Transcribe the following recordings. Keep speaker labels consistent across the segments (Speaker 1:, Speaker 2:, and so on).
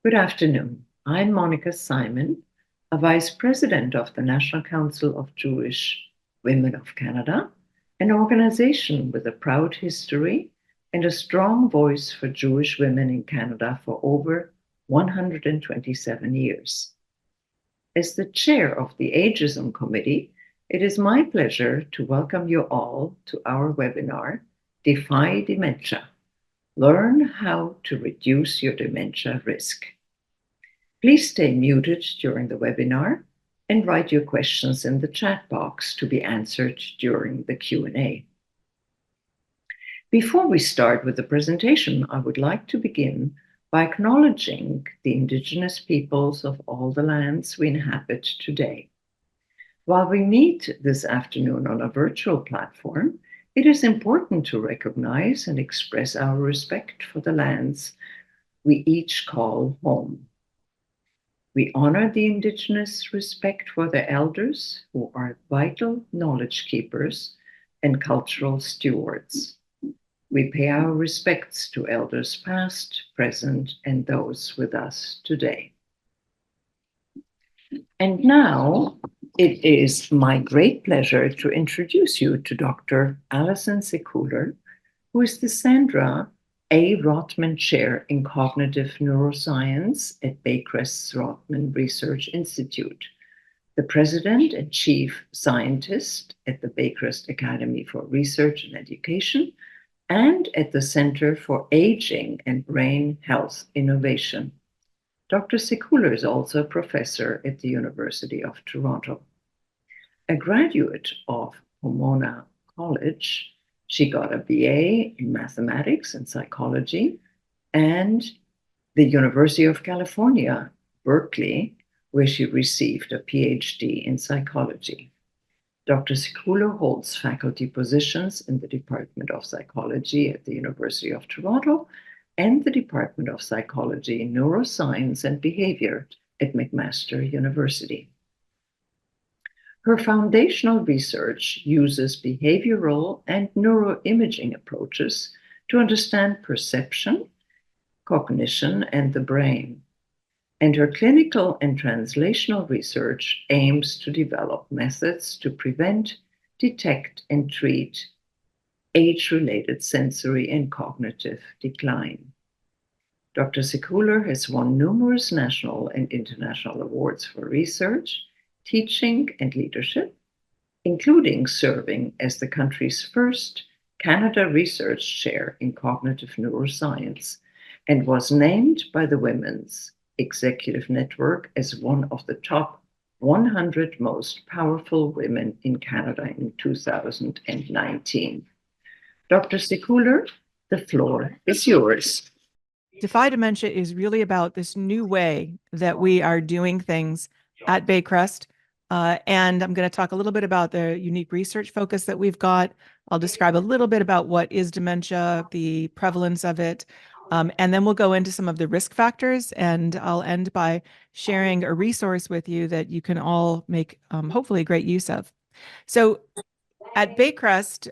Speaker 1: Good afternoon. I'm Monica Simon, a Vice President of the National Council of Jewish Women of Canada, an organization with a proud history and a strong voice for Jewish women in Canada for over 127 years. As the chair of the Ageism Committee, it is my pleasure to welcome you all to our webinar, Defy Dementia. Learn how to reduce your dementia risk. Please stay muted during the webinar and write your questions in the chat box to be answered during the Q&A. Before we start with the presentation, I would like to begin by acknowledging the Indigenous peoples of all the lands we inhabit today. While we meet this afternoon on a virtual platform, it is important to recognize and express our respect for the lands we each call home. We honor the Indigenous respect for their elders, who are vital knowledge keepers and cultural stewards. We pay our respects to elders past, present, and those with us today. And now it is my great pleasure to introduce you to Dr. Allison Sekuler, who is the Sandra A. Rotman Chair in Cognitive Neuroscience at Baycrest's Rotman Research Institute, the President and Chief Scientist at the Baycrest Academy for Research and Education, and at the Center for Aging and Brain Health Innovation. Dr. Sekuler is also a professor at the University of Toronto. A graduate of Pomona College, she got a BA in mathematics and psychology, and the University of California, Berkeley, where she received a PhD in psychology. Dr. Sekuler holds faculty positions in the Department of Psychology at the University of Toronto and the Department of Psychology, Neuroscience, and Behavior at McMaster University. Her foundational research uses behavioral and neuroimaging approaches to understand perception, cognition, and the brain. And her clinical and translational research aims to develop methods to prevent, detect, and treat age-related sensory and cognitive decline. Dr. Sekuler has won numerous national and international awards for research, teaching, and leadership, including serving as the country's first Canada Research Chair in Cognitive Neuroscience, and was named by the Women's Executive Network as one of the top 100 most powerful women in Canada in 2019. Dr. Sekuler, the floor is yours.
Speaker 2: Defy Dementia is really about this new way that we are doing things at Baycrest. And I'm going to talk a little bit about the unique research focus that we've got. I'll describe a little bit about what is dementia, the prevalence of it, and then we'll go into some of the risk factors, and I'll end by sharing a resource with you that you can all make hopefully great use of. So at Baycrest,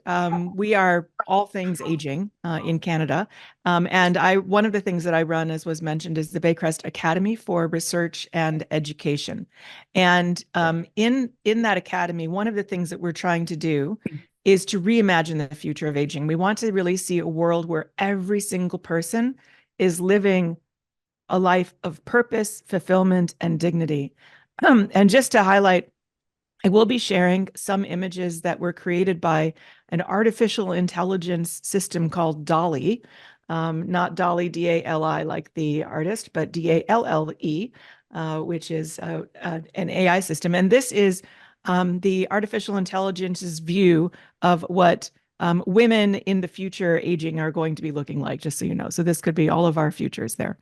Speaker 2: we are all things aging in Canada. And one of the things that I run, as was mentioned, is the Baycrest Academy for Research and Education. And in that academy, one of the things that we're trying to do is to reimagine the future of aging. We want to really see a world where every single person is living a life of purpose, fulfillment, and dignity. And just to highlight, I will be sharing some images that were created by an artificial intelligence system called DALL-E, not Dolly, D-A-L-I, like the artist, but D-A-L-L-E, which is an AI system. And this is the artificial intelligence's view of what women in the future aging are going to be looking like, just so you know. So this could be all of our futures there.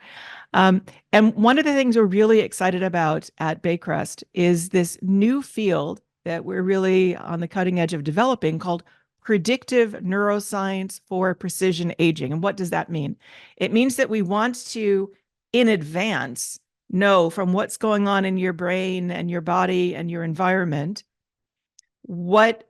Speaker 2: And one of the things we're really excited about at Baycrest is this new field that we're really on the cutting edge of developing called predictive neuroscience for precision aging. And what does that mean? It means that we want to, in advance, know from what's going on in your brain and your body and your environment, what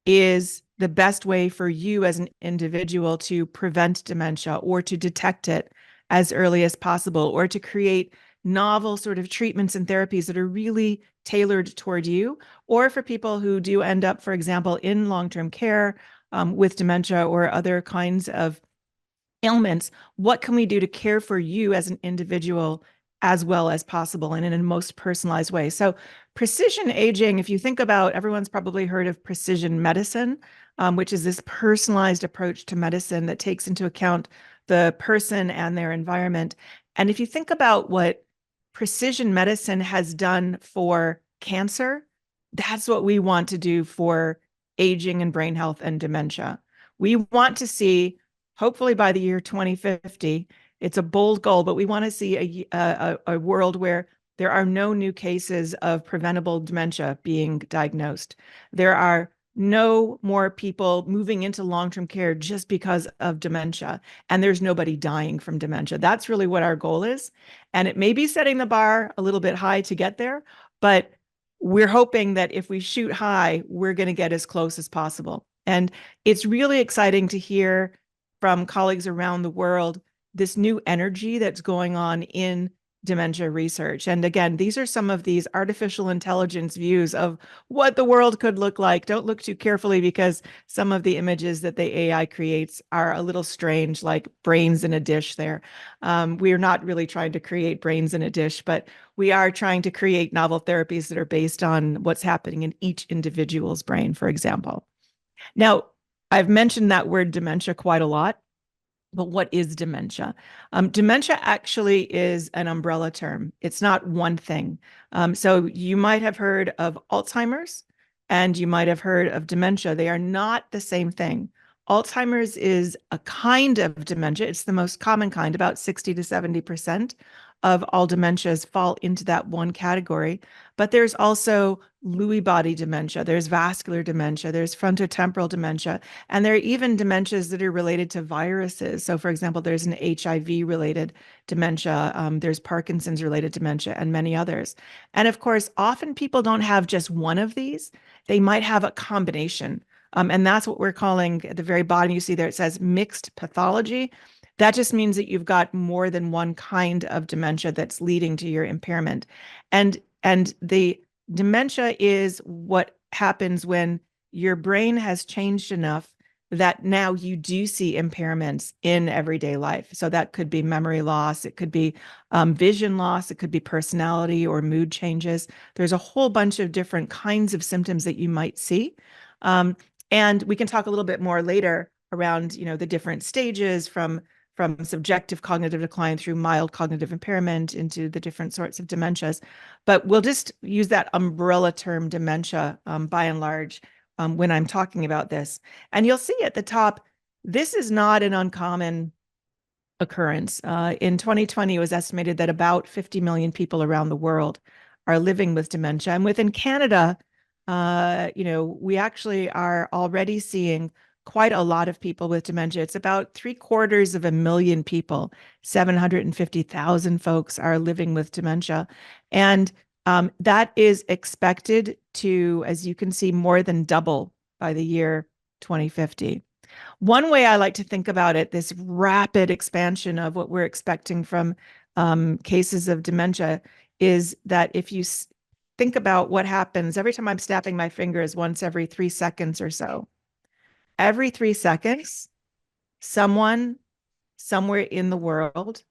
Speaker 2: is the best way for you as an individual to prevent dementia or to detect it as early as possible, or to create novel sort of treatments and therapies that are really tailored toward you, or for people who do end up, for example, in long-term care with dementia or other kinds of ailments. What can we do to care for you as an individual as well as possible and in a most personalized way? So precision aging, if you think about, everyone's probably heard of precision medicine, which is this personalized approach to medicine that takes into account the person and their environment. And if you think about what precision medicine has done for cancer, that's what we want to do for aging and brain health and dementia. We want to see, hopefully by the year 2050, it's a bold goal, but we want to see a world where there are no new cases of preventable dementia being diagnosed. There are no more people moving into long-term care just because of dementia, and there's nobody dying from dementia. That's really what our goal is. And it may be setting the bar a little bit high to get there, but we're hoping that if we shoot high, we're going to get as close as possible. And it's really exciting to hear from colleagues around the world this new energy that's going on in dementia research. And again, these are some of these artificial intelligence views of what the world could look like. Don't look too carefully, because some of the images that the AI creates are a little strange, like brains in a dish there. We are not really trying to create brains in a dish, but we are trying to create novel therapies that are based on what's happening in each individual's brain, for example. Now, I've mentioned that word dementia quite a lot. But what is dementia? Dementia actually is an umbrella term. It's not one thing. So you might have heard of Alzheimer's and you might have heard of dementia. They are not the same thing. Alzheimer's is a kind of dementia. It's the most common kind. About 60 to 70% of all dementias fall into that one category. But there's also Lewy body dementia, there's vascular dementia, there's frontotemporal dementia, and there are even dementias that are related to viruses. So for example, there's an HIV-related dementia, there's Parkinson's-related dementia, and many others. And of course, often people don't have just one of these. They might have a combination. And that's what we're calling, at the very bottom, you see there, it says mixed pathology. That just means that you've got more than one kind of dementia that's leading to your impairment. And the dementia is what happens when your brain has changed enough that now you do see impairments in everyday life. So that could be memory loss, it could be vision loss, it could be personality or mood changes. There's a whole bunch of different kinds of symptoms that you might see. And we can talk a little bit more later around, the different stages from subjective cognitive decline through mild cognitive impairment into the different sorts of dementias. But we'll just use that umbrella term dementia by and large when I'm talking about this. And you'll see at the top, this is not an uncommon occurrence. In 2020, it was estimated that about 50 million people around the world are living with dementia. And within Canada, we actually are already seeing quite a lot of people with dementia. It's about 750,000 people, 750,000 folks are living with dementia. And that is expected to, as you can see, more than double by the year 2050. One way I like to think about it, this rapid expansion of what we're expecting from cases of dementia, is that if you think about what happens every time I'm snapping my fingers, once every 3 seconds or so. Every 3 seconds, someone somewhere in the world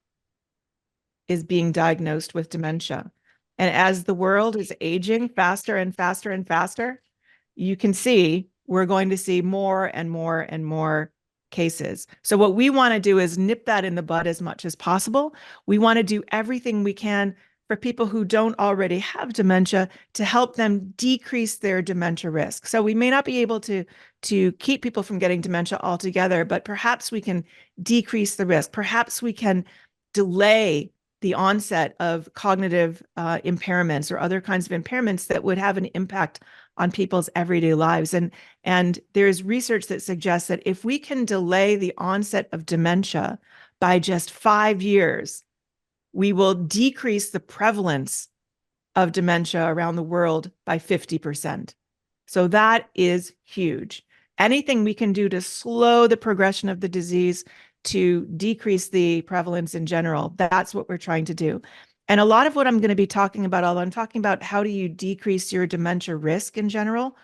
Speaker 2: is being diagnosed with dementia. And as the world is aging faster and faster and faster, you can see we're going to see more and more and more cases. So what we want to do is nip that in the bud as much as possible. We want to do everything we can for people who don't already have dementia to help them decrease their dementia risk. So we may not be able to keep people from getting dementia altogether, but perhaps we can decrease the risk. Perhaps we can delay the onset of cognitive impairments or other kinds of impairments that would have an impact on people's everyday lives. And there's research that suggests that if we can delay the onset of dementia by just 5 years, we will decrease the prevalence of dementia around the world by 50%. So that is huge. Anything we can do to slow the progression of the disease, to decrease the prevalence in general. That's what we're trying to do. And a lot of what I'm going to be talking about, although I'm talking about how do you decrease your dementia risk in general,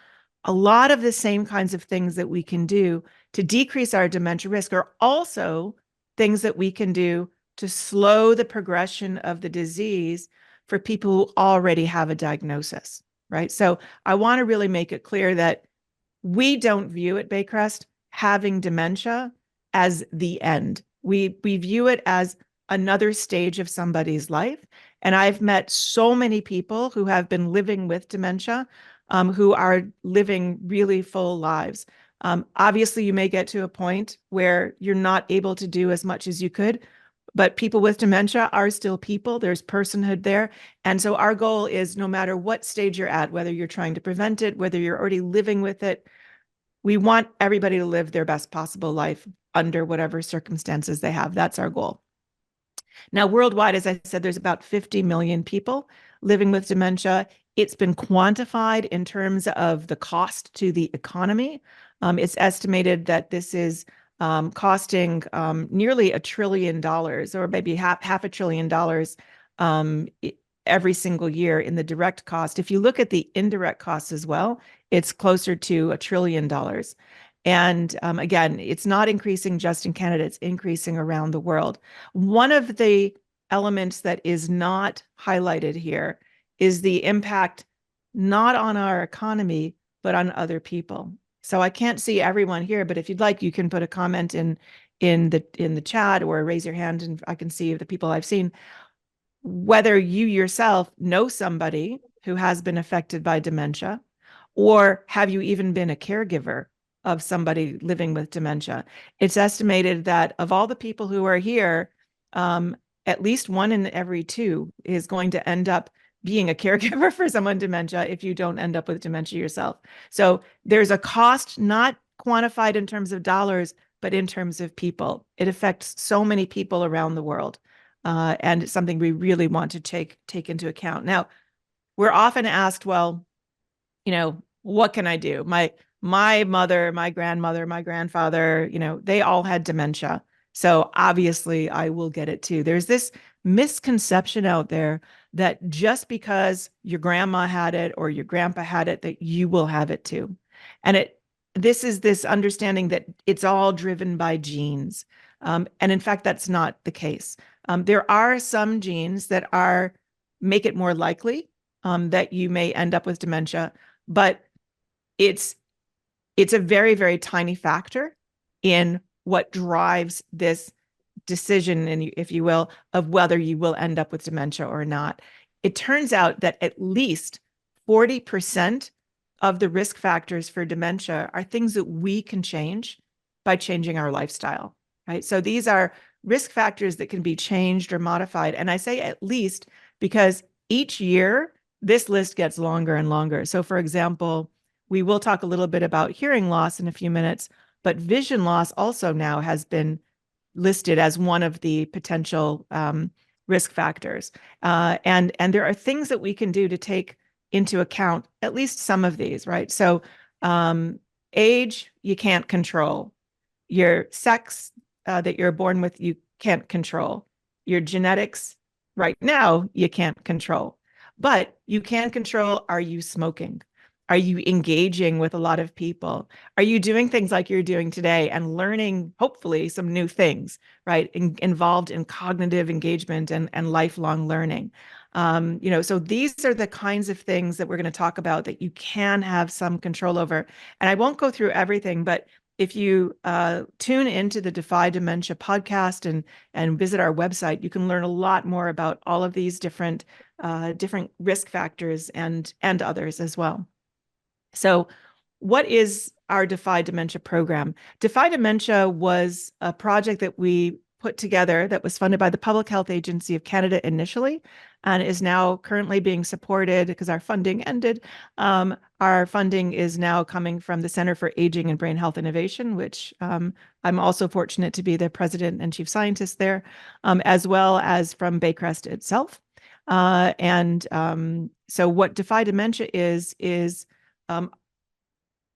Speaker 2: a lot of the same kinds of things that we can do to decrease our dementia risk are also things that we can do to slow the progression of the disease for people who already have a diagnosis, right? So I want to really make it clear that we don't view at Baycrest having dementia as the end. We view it as another stage of somebody's life. And I've met so many people who have been living with dementia, who are living really full lives. Obviously, you may get to a point where you're not able to do as much as you could, but people with dementia are still people. There's personhood there. And so our goal is no matter what stage you're at, whether you're trying to prevent it, whether you're already living with it, we want everybody to live their best possible life under whatever circumstances they have. That's our goal. Now, worldwide, as I said, there's about 50 million people living with dementia. It's been quantified in terms of the cost to the economy. It's estimated that this is costing nearly $1 trillion, or maybe half $500 billion every single year in the direct cost. If you look at the indirect costs as well, it's closer to $1 trillion. And again, it's not increasing just in Canada, it's increasing around the world. One of the elements that is not highlighted here is the impact not on our economy, but on other people. So I can't see everyone here, but if you'd like, you can put a comment in the chat or raise your hand and I can see the people I've seen. Whether you yourself know somebody who has been affected by dementia, or have you even been a caregiver of somebody living with dementia? It's estimated that of all the people who are here, at least 1 in every 2 is going to end up being a caregiver for someone with dementia if you don't end up with dementia yourself. So there's a cost not quantified in terms of dollars, but in terms of people. It affects so many people around the world. And it's something we really want to take into account. Now, we're often asked, well, what can I do? My mother, my grandmother, my grandfather, they all had dementia. So obviously I will get it too. There's this misconception out there that just because your grandma had it or your grandpa had it, that you will have it too. And this is this understanding that it's all driven by genes. And in fact, that's not the case. There are some genes that make it more likely that you may end up with dementia, but it's a very, very tiny factor in what drives this decision, and if you will, of whether you will end up with dementia or not. It turns out that at least 40% of the risk factors for dementia are things that we can change by changing our lifestyle, right? So these are risk factors that can be changed or modified. And I say at least because each year, this list gets longer and longer. So for example, we will talk a little bit about hearing loss in a few minutes, but vision loss also now has been listed as one of the potential risk factors. And there are things that we can do to take into account at least some of these, right? So age, you can't control. Your sex that you're born with, you can't control. Your genetics right now, you can't control. But you can control, are you smoking? Are you engaging with a lot of people? Are you doing things like you're doing today and learning, hopefully, some new things, right? Involved in cognitive engagement and lifelong learning. So these are the kinds of things that we're going to talk about that you can have some control over. And I won't go through everything, but if you tune into the Defy Dementia podcast and visit our website, you can learn a lot more about all of these different risk factors and others as well. So what is our Defy Dementia program? Defy Dementia was a project that we put together that was funded by the Public Health Agency of Canada initially, and is now currently being supported because our funding ended. Our funding is now coming from the Center for Aging and Brain Health Innovation, which I'm also fortunate to be the president and chief scientist there, as well as from Baycrest itself. So what Defy Dementia is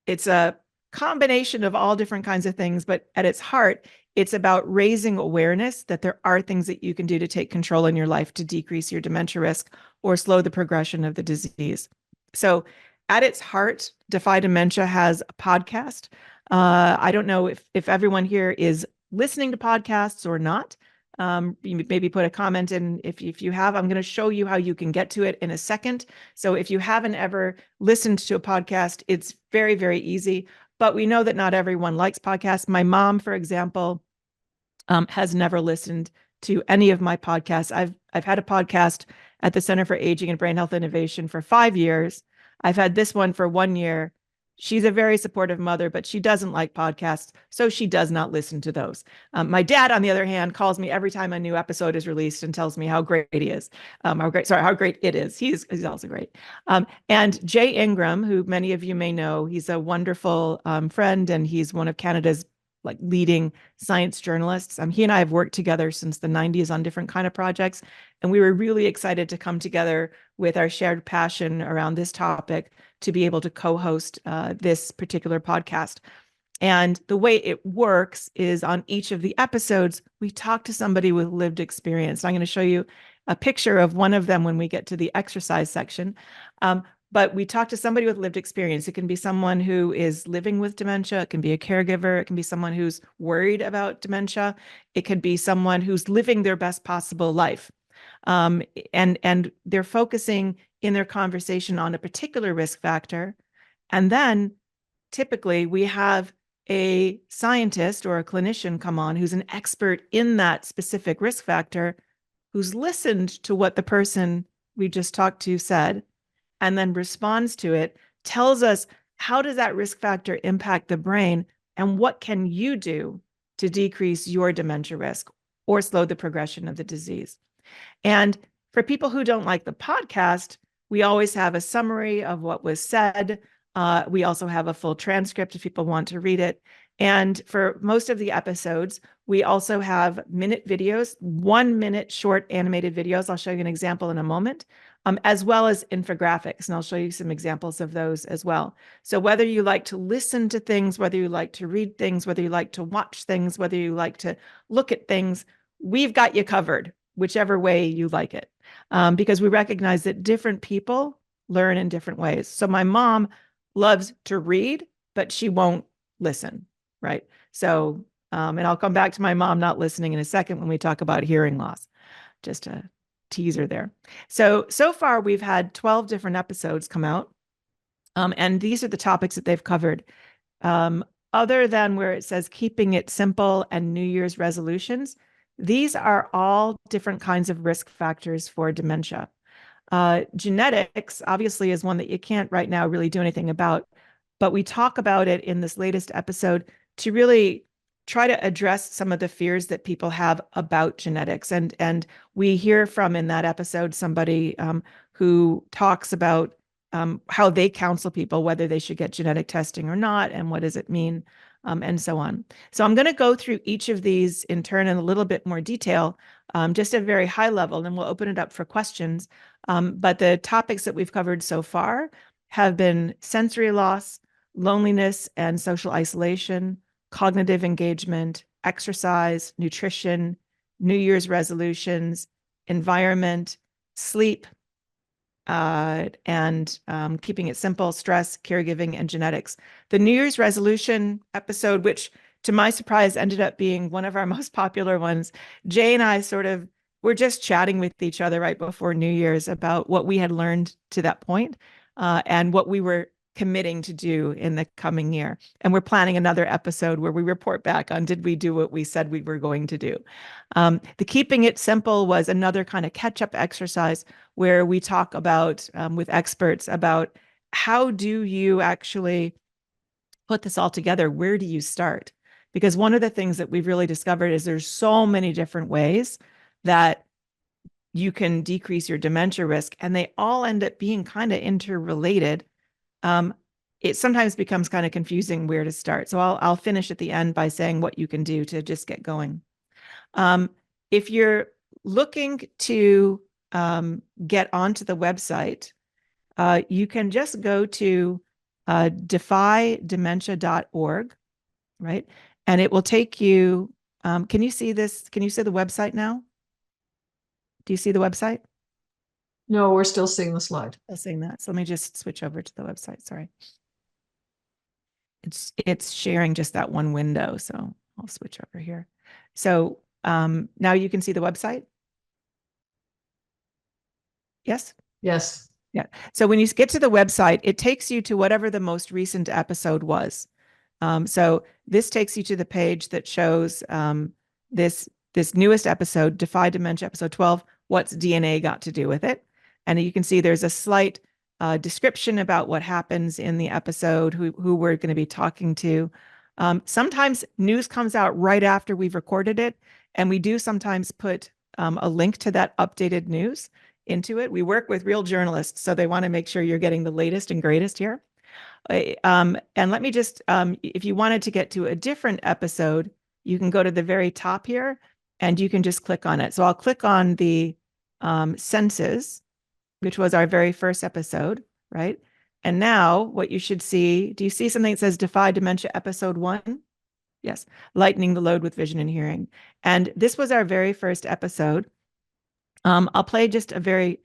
Speaker 2: it's a combination of all different kinds of things, but at its heart, it's about raising awareness that there are things that you can do to take control in your life to decrease your dementia risk or slow the progression of the disease. So at its heart, Defy Dementia has a podcast. I don't know if everyone here is listening to podcasts or not. You maybe put a comment in if you have. I'm going to show you how you can get to it in a second. So if you haven't ever listened to a podcast, it's very, very easy. But we know that not everyone likes podcasts. My mom, for example, has never listened to any of my podcasts. I've had a podcast at the Center for Aging and Brain Health Innovation for 5 years. I've had this one for 1 year. She's a very supportive mother, but she doesn't like podcasts, so she does not listen to those. My dad, on the other hand, calls me every time a new episode is released and tells me how great he is. How great it is. He's also great. And Jay Ingram, who many of you may know, he's a wonderful friend, and he's one of Canada's leading science journalists. He and I have worked together since the 90s on different kind of projects, and we were really excited to come together with our shared passion around this topic to be able to co-host this particular podcast. And the way it works is on each of the episodes, we talk to somebody with lived experience. I'm going to show you a picture of one of them when we get to the exercise section. But we talk to somebody with lived experience. It can be someone who is living with dementia. It can be a caregiver. It can be someone who's worried about dementia. It could be someone who's living their best possible life. And they're focusing in their conversation on a particular risk factor. And then typically we have a scientist or a clinician come on who's an expert in that specific risk factor, who's listened to what the person we just talked to said, and then responds to it, tells us how does that risk factor impact the brain, and what can you do to decrease your dementia risk or slow the progression of the disease. And for people who don't like the podcast, we always have a summary of what was said. We also have a full transcript if people want to read it. And for most of the episodes, we also have minute videos, 1 minute short animated videos. I'll show you an example in a moment, as well as infographics. And I'll show you some examples of those as well. So whether you like to listen to things, whether you like to read things, whether you like to watch things, whether you like to look at things, we've got you covered, whichever way you like it. Because we recognize that different people learn in different ways. So my mom loves to read, but she won't listen, right? So, and I'll come back to my mom not listening in a second when we talk about hearing loss. Just a teaser there. So far we've had 12 different episodes come out. And these are the topics that they've covered. Other than where it says keeping it simple and New Year's resolutions, these are all different kinds of risk factors for dementia. Genetics obviously is one that you can't right now really do anything about, but we talk about it in this latest episode to really try to address some of the fears that people have about genetics. And we hear from in that episode somebody who talks about how they counsel people whether they should get genetic testing or not, and what does it mean, and so on. So I'm going to go through each of these in turn in a little bit more detail, just at a very high level, and we'll open it up for questions. But the topics that we've covered so far have been sensory loss, loneliness and social isolation, cognitive engagement, exercise, nutrition, New Year's resolutions, environment, sleep, and keeping it simple, stress, caregiving, and genetics. The New Year's resolution episode, which to my surprise ended up being one of our most popular ones, Jay and I were just chatting with each other right before New Year's about what we had learned to that point, and what we were committing to do in the coming year. And we're planning another episode where we report back on, did we do what we said we were going to do? The keeping it simple was another kind of catch-up exercise where we talk about, with experts, about how do you actually put this all together? Where do you start? Because one of the things that we've really discovered is there's so many different ways that you can decrease your dementia risk, and they all end up being kind of interrelated. It sometimes becomes kind of confusing where to start. So I'll finish at the end by saying what you can do to just get going. If you're looking to get onto the website, you can just go to defydementia.org, right? And it will take you, can you see this? Can you see the website now? Do you see the website?
Speaker 3: No, we're still seeing the slide.
Speaker 2: Still seeing that. So let me just switch over to the website. Sorry. It's sharing just that one window. So I'll switch over here. So now you can see the website. Yes?
Speaker 3: Yes.
Speaker 2: Yeah. So when you get to the website, it takes you to whatever the most recent episode was. So this takes you to the page that shows this newest episode, Defy Dementia, episode 12, What's DNA Got to Do with It? And you can see there's a slight description about what happens in the episode, who we're going to be talking to. Sometimes news comes out right after we've recorded it, and we do sometimes put a link to that updated news into it. We work with real journalists, so they want to make sure you're getting the latest and greatest here. And let me just, if you wanted to get to a different episode, you can go to the very top here and you can just click on it. So I'll click on the senses, which was our very first episode, right? And now what you should see, do you see something that says Defy Dementia episode 1? Yes, lightening the load with vision and hearing. And this was our very first episode. I'll play just a very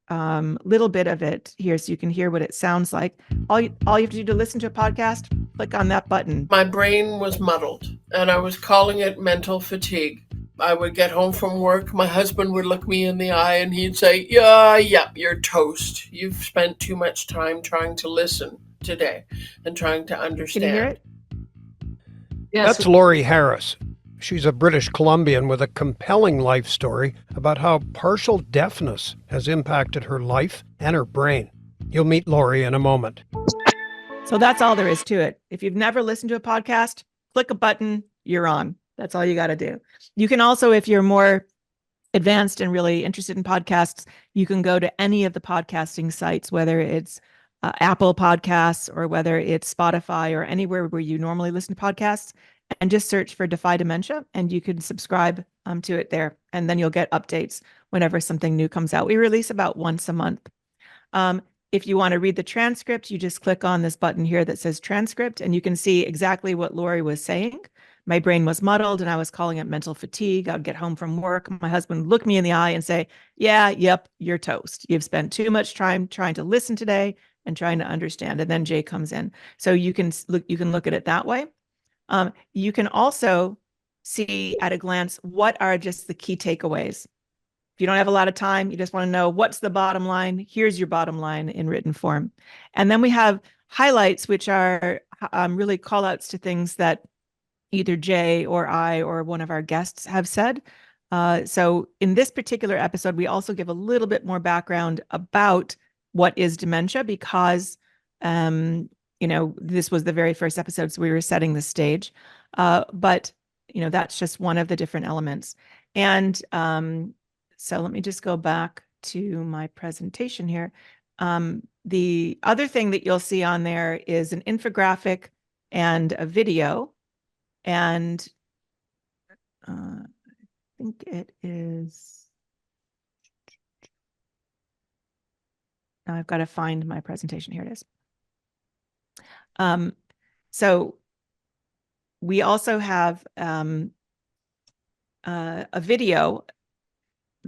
Speaker 2: little bit of it here so you can hear what it sounds like. All you have to do to listen to a podcast, click on that button.
Speaker 4: My brain was muddled, and I was calling it mental fatigue. I would get home from work, my husband would look me in the eye and he'd say, yeah, you're toast. You've spent too much time trying to listen today and trying to understand.
Speaker 2: Can you hear it?
Speaker 3: Yes.
Speaker 5: That's Laurie Harris. She's a British Columbian with a compelling life story about how partial deafness has impacted her life and her brain. You'll meet Laurie in a moment.
Speaker 2: So that's all there is to it. If you've never listened to a podcast, click a button, you're on. That's all you got to do. You can also, if you're more advanced and really interested in podcasts, you can go to any of the podcasting sites, whether it's Apple Podcasts or whether it's Spotify or anywhere where you normally listen to podcasts, and just search for Defy Dementia and you can subscribe to it there. And then you'll get updates whenever something new comes out. We release about once a month. If you want to read the transcript, you just click on this button here that says transcript, and you can see exactly what Laurie was saying. My brain was muddled and I was calling it mental fatigue. I'd get home from work. My husband would look me in the eye and say, yeah, yep, you're toast. You've spent too much time trying to listen today and trying to understand. And then Jay comes in. So you can look at it that way. You can also see at a glance what are just the key takeaways. If you don't have a lot of time, you just want to know what's the bottom line. Here's your bottom line in written form. And then we have highlights, which are really call outs to things that either Jay or I or one of our guests have said. So in this particular episode, we also give a little bit more background about what is dementia because, this was the very first episode, so we were setting the stage. But, that's just one of the different elements. And so let me just go back to my presentation here. The other thing that you'll see on there is an infographic and a video. And I think it is, now I've got to find my presentation. Here it is. So we also have a video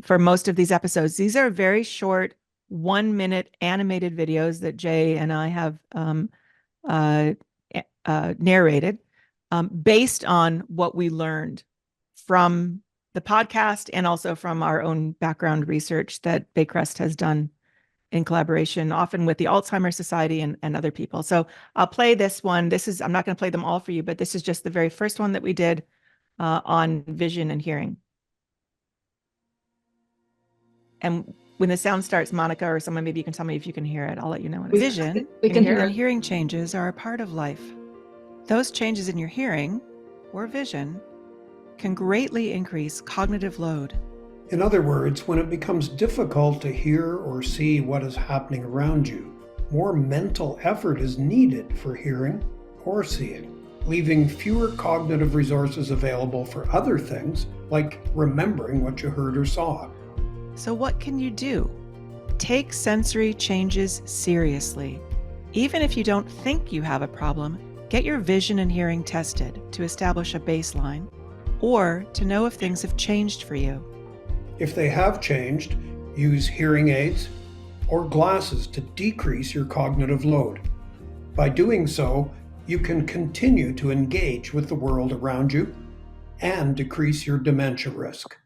Speaker 2: for most of these episodes. These are very short 1-minute animated videos that Jay and I have narrated. Based on what we learned from the podcast and also from our own background research that Baycrest has done in collaboration, often with the Alzheimer's Society and other people. So I'll play this one. I'm not going to play them all for you, but this is just the very first one that we did on vision and hearing. And when the sound starts, Monica or someone, maybe you can tell me if you can hear it. I'll let you know. Vision and hearing changes are a part of life. Those changes in your hearing or vision can greatly increase cognitive load.
Speaker 5: In other words, when it becomes difficult to hear or see what is happening around you, more mental effort is needed for hearing or seeing, leaving fewer cognitive resources available for other things like remembering what you heard or saw.
Speaker 2: So what can you do? Take sensory changes seriously. Even if you don't think you have a problem, get your vision and hearing tested to establish a baseline or to know if things have changed for you.
Speaker 5: If they have changed, use hearing aids or glasses to decrease your cognitive load. By doing so, you can continue to engage with the world around you and decrease your dementia risk.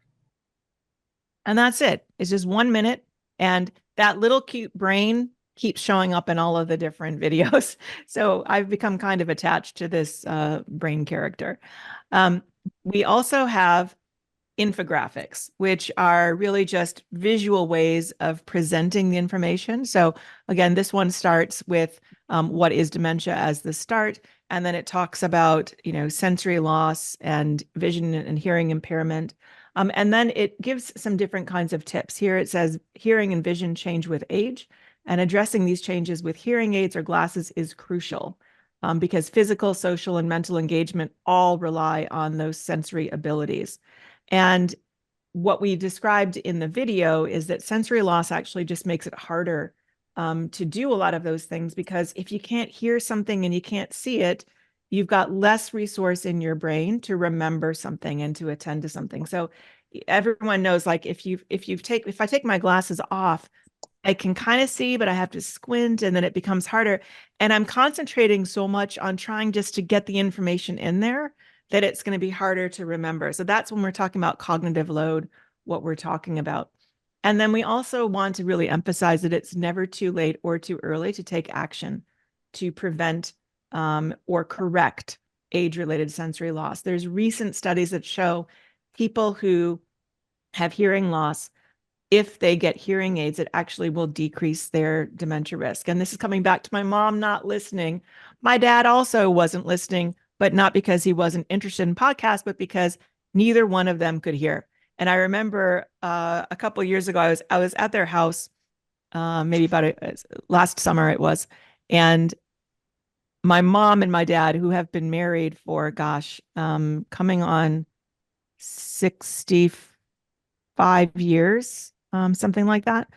Speaker 2: And that's it. It's just 1 minute. And that little cute brain keeps showing up in all of the different videos. So I've become kind of attached to this brain character. We also have infographics, which are really just visual ways of presenting the information. So again, this one starts with what is dementia as the start, and then it talks about, sensory loss and vision and hearing impairment. And then it gives some different kinds of tips. Here it says hearing and vision change with age, and addressing these changes with hearing aids or glasses is crucial because physical, social, and mental engagement all rely on those sensory abilities. And what we described in the video is that sensory loss actually just makes it harder to do a lot of those things, because if you can't hear something and you can't see it, you've got less resource in your brain to remember something and to attend to something. So everyone knows, like, if I take my glasses off, I can kind of see, but I have to squint, and then it becomes harder. And I'm concentrating so much on trying just to get the information in there that it's going to be harder to remember. So that's when we're talking about cognitive load, what we're talking about. And then we also want to really emphasize that it's never too late or too early to take action to prevent or correct age-related sensory loss. There's recent studies that show people who have hearing loss, if they get hearing aids, it actually will decrease their dementia risk. And this is coming back to my mom not listening. My dad also wasn't listening, but not because he wasn't interested in podcasts, but because neither one of them could hear. And I remember a couple of years ago, I was at their house, maybe last summer it was, and my mom and my dad, who have been married for, coming on 65 years, something like that.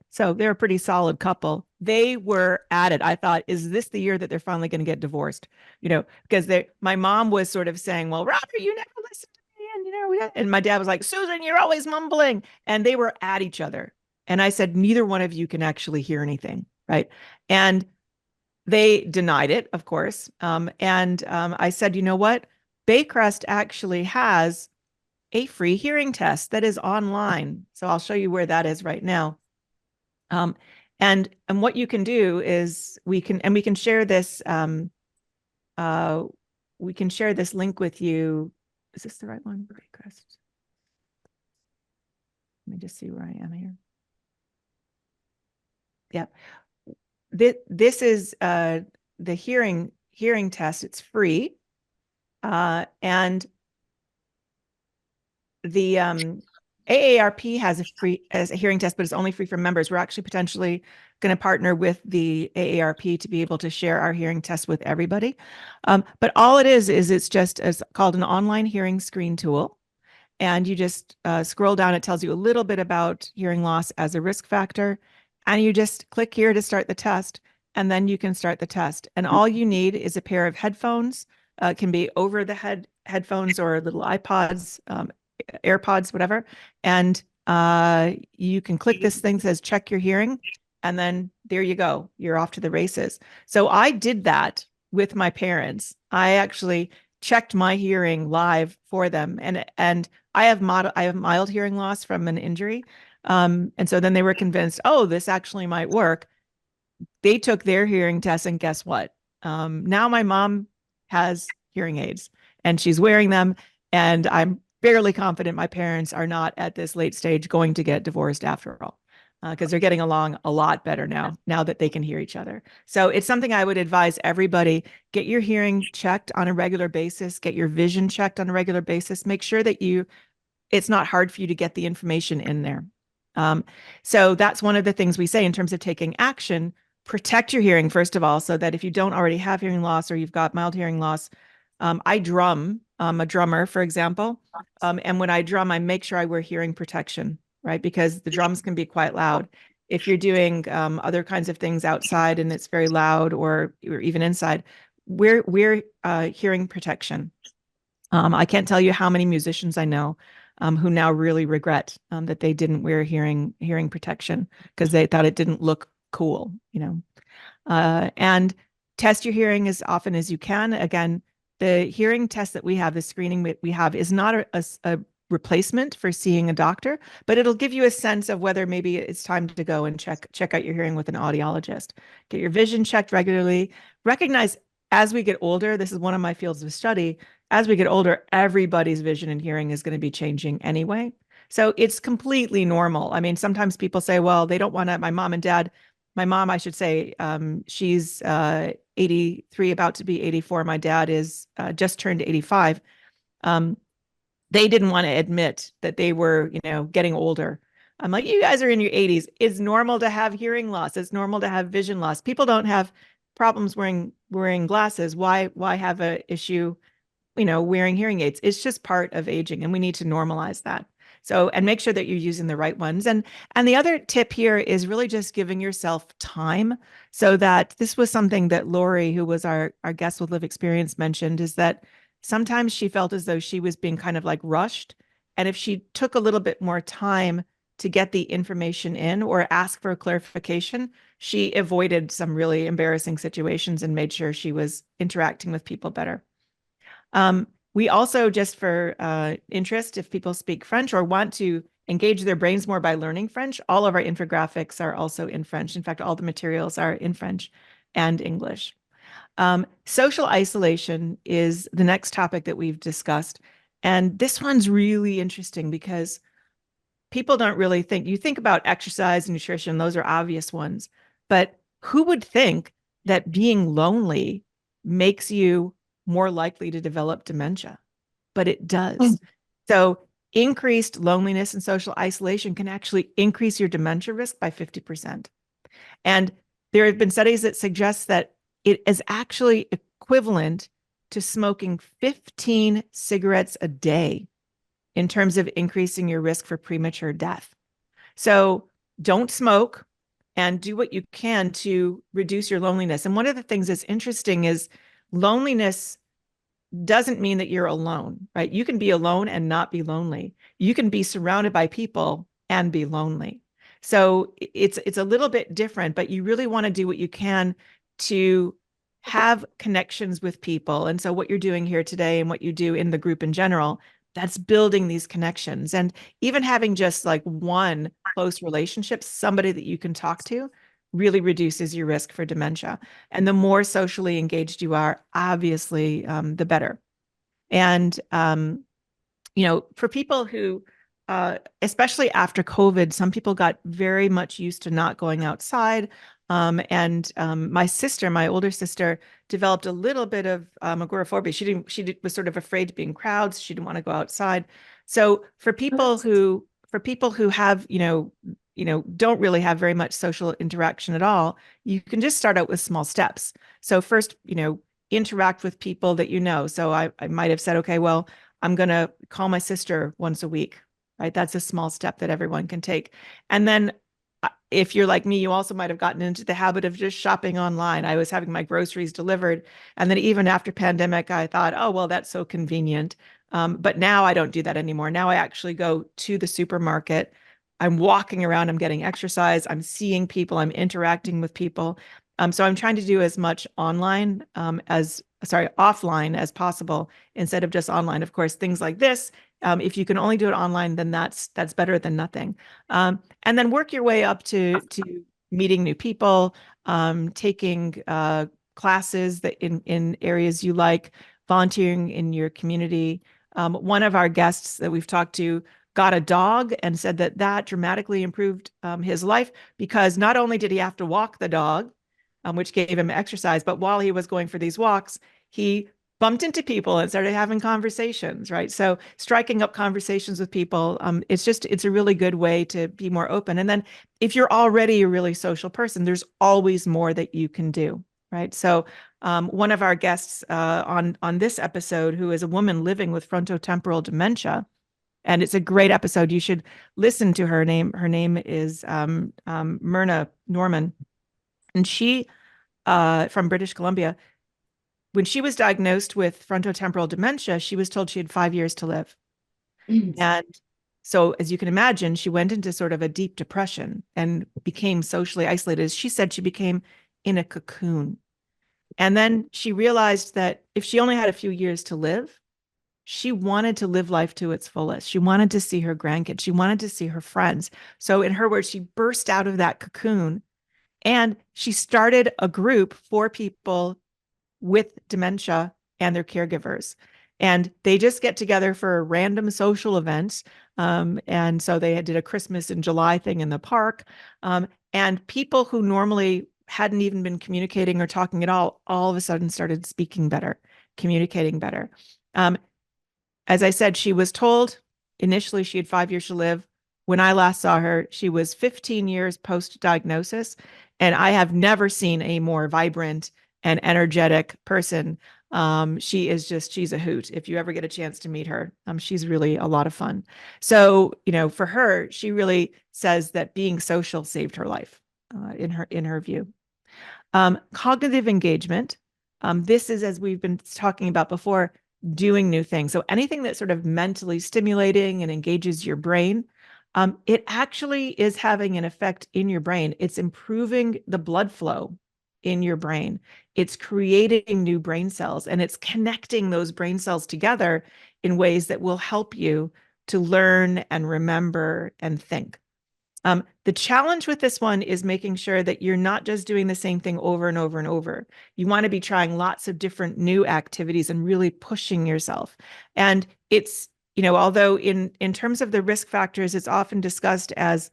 Speaker 2: So they're a pretty solid couple. They were at it. I thought, is this the year that they're finally going to get divorced? Because my mom was sort of saying, well, Robert, you never listen to me. And my dad was like, Susan, you're always mumbling. And they were at each other. And I said, neither one of you can actually hear anything, right? And they denied it, of course. I said, you know what? Baycrest actually has a free hearing test that is online. So I'll show you where that is right now. And what you can do is we can share this. We can share this link with you. Is this the right one? Baycrest. Let me just see where I am here. Yep. This is the hearing test. It's free. And the AARP has a hearing test, but it's only free for members. We're actually potentially going to partner with the AARP to be able to share our hearing test with everybody. But all it is it's called an online hearing screen tool. And you just scroll down. It tells you a little bit about hearing loss as a risk factor. And you just click here to start the test. And then you can start the test. And all you need is a pair of headphones. It can be over the headphones or little iPods, AirPods, whatever. And you can click this thing that says check your hearing. And then there you go. You're off to the races. So I did that with my parents. I actually checked my hearing live for them. And I have mild hearing loss from an injury. And so then they were convinced, oh, this actually might work. They took their hearing test, and guess what? Now my mom has hearing aids and she's wearing them. And I'm fairly confident my parents are not at this late stage going to get divorced after all, because they're getting along a lot better now that they can hear each other. So it's something I would advise everybody: get your hearing checked on a regular basis, get your vision checked on a regular basis, make sure that it's not hard for you to get the information in there. So that's one of the things we say in terms of taking action. Protect your hearing, first of all, so that if you don't already have hearing loss or you've got mild hearing loss. I drum. I'm a drummer, for example. And when I drum, I make sure I wear hearing protection, right? Because the drums can be quite loud. if you're doing other kinds of things outside and it's very loud, or even inside, we're hearing protection. I can't tell you how many musicians I know who now really regret that they didn't wear hearing protection because they thought it didn't look cool, and test your hearing as often as you can. Again, the hearing test that we have, the screening we have, is not a replacement for seeing a doctor, but it'll give you a sense of whether maybe it's time to go and check out your hearing with an audiologist. Get your vision checked regularly. Recognize as we get older, this is one of my fields of study, as we get older, everybody's vision and hearing is going to be changing anyway. So it's completely normal. I mean, sometimes people say, well, they don't want to, my mom, I should say, she's 83, about to be 84. My dad is just turned 85. They didn't want to admit that they were, getting older. I'm like, you guys are in your 80s. It's normal to have hearing loss. It's normal to have vision loss. People don't have problems wearing glasses. Why have an issue, wearing hearing aids? It's just part of aging, and we need to normalize that. So, and make sure that you're using the right ones. And the other tip here is really just giving yourself time, so that this was something that Lori, who was our guest with Live Experience, mentioned, is that sometimes she felt as though she was being kind of like rushed. And if she took a little bit more time to get the information in or ask for a clarification, she avoided some really embarrassing situations and made sure she was interacting with people better. We also, just for interest, if people speak French or want to engage their brains more by learning French, all of our infographics are also in French. In fact, all the materials are in French and English. Social isolation is the next topic that we've discussed. And this one's really interesting because people don't really think, you think about exercise and nutrition, those are obvious ones, but who would think that being lonely makes you more likely to develop dementia? But it does. So increased loneliness and social isolation can actually increase your dementia risk by 50%. And there have been studies that suggest that it is actually equivalent to smoking 15 cigarettes a day in terms of increasing your risk for premature death. So don't smoke and do what you can to reduce your loneliness. And one of the things that's interesting is loneliness doesn't mean that you're alone, right? You can be alone and not be lonely. You can be surrounded by people and be lonely. So it's a little bit different, but you really want to do what you can to have connections with people. And so what you're doing here today and what you do in the group in general, that's building these connections. And even having just like one close relationship, somebody that you can talk to, really reduces your risk for dementia. And the more socially engaged you are, obviously, the better. And, for people who, especially after COVID, some people got very much used to not going outside. My sister, my older sister, developed a little bit of agoraphobia. She was sort of afraid to be in crowds. She didn't want to go outside. So for people who have, don't really have very much social interaction at all, you can just start out with small steps. So first, interact with people that you know. So I might have said, okay, well, I'm going to call my sister once a week, right? That's a small step that everyone can take. And then if you're like me, you also might have gotten into the habit of just shopping online. I was having my groceries delivered. And then even after pandemic, I thought, oh, well, that's so convenient. But now I don't do that anymore. Now I actually go to the supermarket. I'm walking around, I'm getting exercise, I'm seeing people, I'm interacting with people. So I'm trying to do as much offline as possible instead of just online. Of course, things like this, if you can only do it online, then that's better than nothing. And then work your way up to meeting new people, taking classes that in areas you like, volunteering in your community. One of our guests that we've talked to got a dog and said that dramatically improved his life, because not only did he have to walk the dog, which gave him exercise, but while he was going for these walks, he bumped into people and started having conversations, right? So striking up conversations with people, it's a really good way to be more open. And then if you're already a really social person, there's always more that you can do, right? So one of our guests on this episode, who is a woman living with frontotemporal dementia, And it's a great episode. You should listen to her name. Her name is Myrna Norman. And she, from British Columbia, when she was diagnosed with frontotemporal dementia, she was told she had 5 years to live. And so, as you can imagine, she went into sort of a deep depression and became socially isolated. She said she became in a cocoon. And then she realized that if she only had a few years to live, she wanted to live life to its fullest. She wanted to see her grandkids. She wanted to see her friends. So in her words, she burst out of that cocoon and she started a group for people with dementia and their caregivers. And they just get together for random social events. And so they did a Christmas in July thing in the park. And people who normally hadn't even been communicating or talking at all of a sudden started speaking better, communicating better. As I said, she was told initially she had 5 years to live. When I last saw her, she was 15 years post-diagnosis, and I have never seen a more vibrant and energetic person. She's a hoot. If you ever get a chance to meet her, she's really a lot of fun. So, for her, she really says that being social saved her life, in her view. Cognitive engagement. This is, as we've been talking about before, doing new things. So anything that's sort of mentally stimulating and engages your brain, it actually is having an effect in your brain. It's improving the blood flow in your brain. It's creating new brain cells, and it's connecting those brain cells together in ways that will help you to learn and remember and think. The challenge with this one is making sure that you're not just doing the same thing over and over and over. You want to be trying lots of different new activities and really pushing yourself. And it's, although in terms of the risk factors, it's often discussed as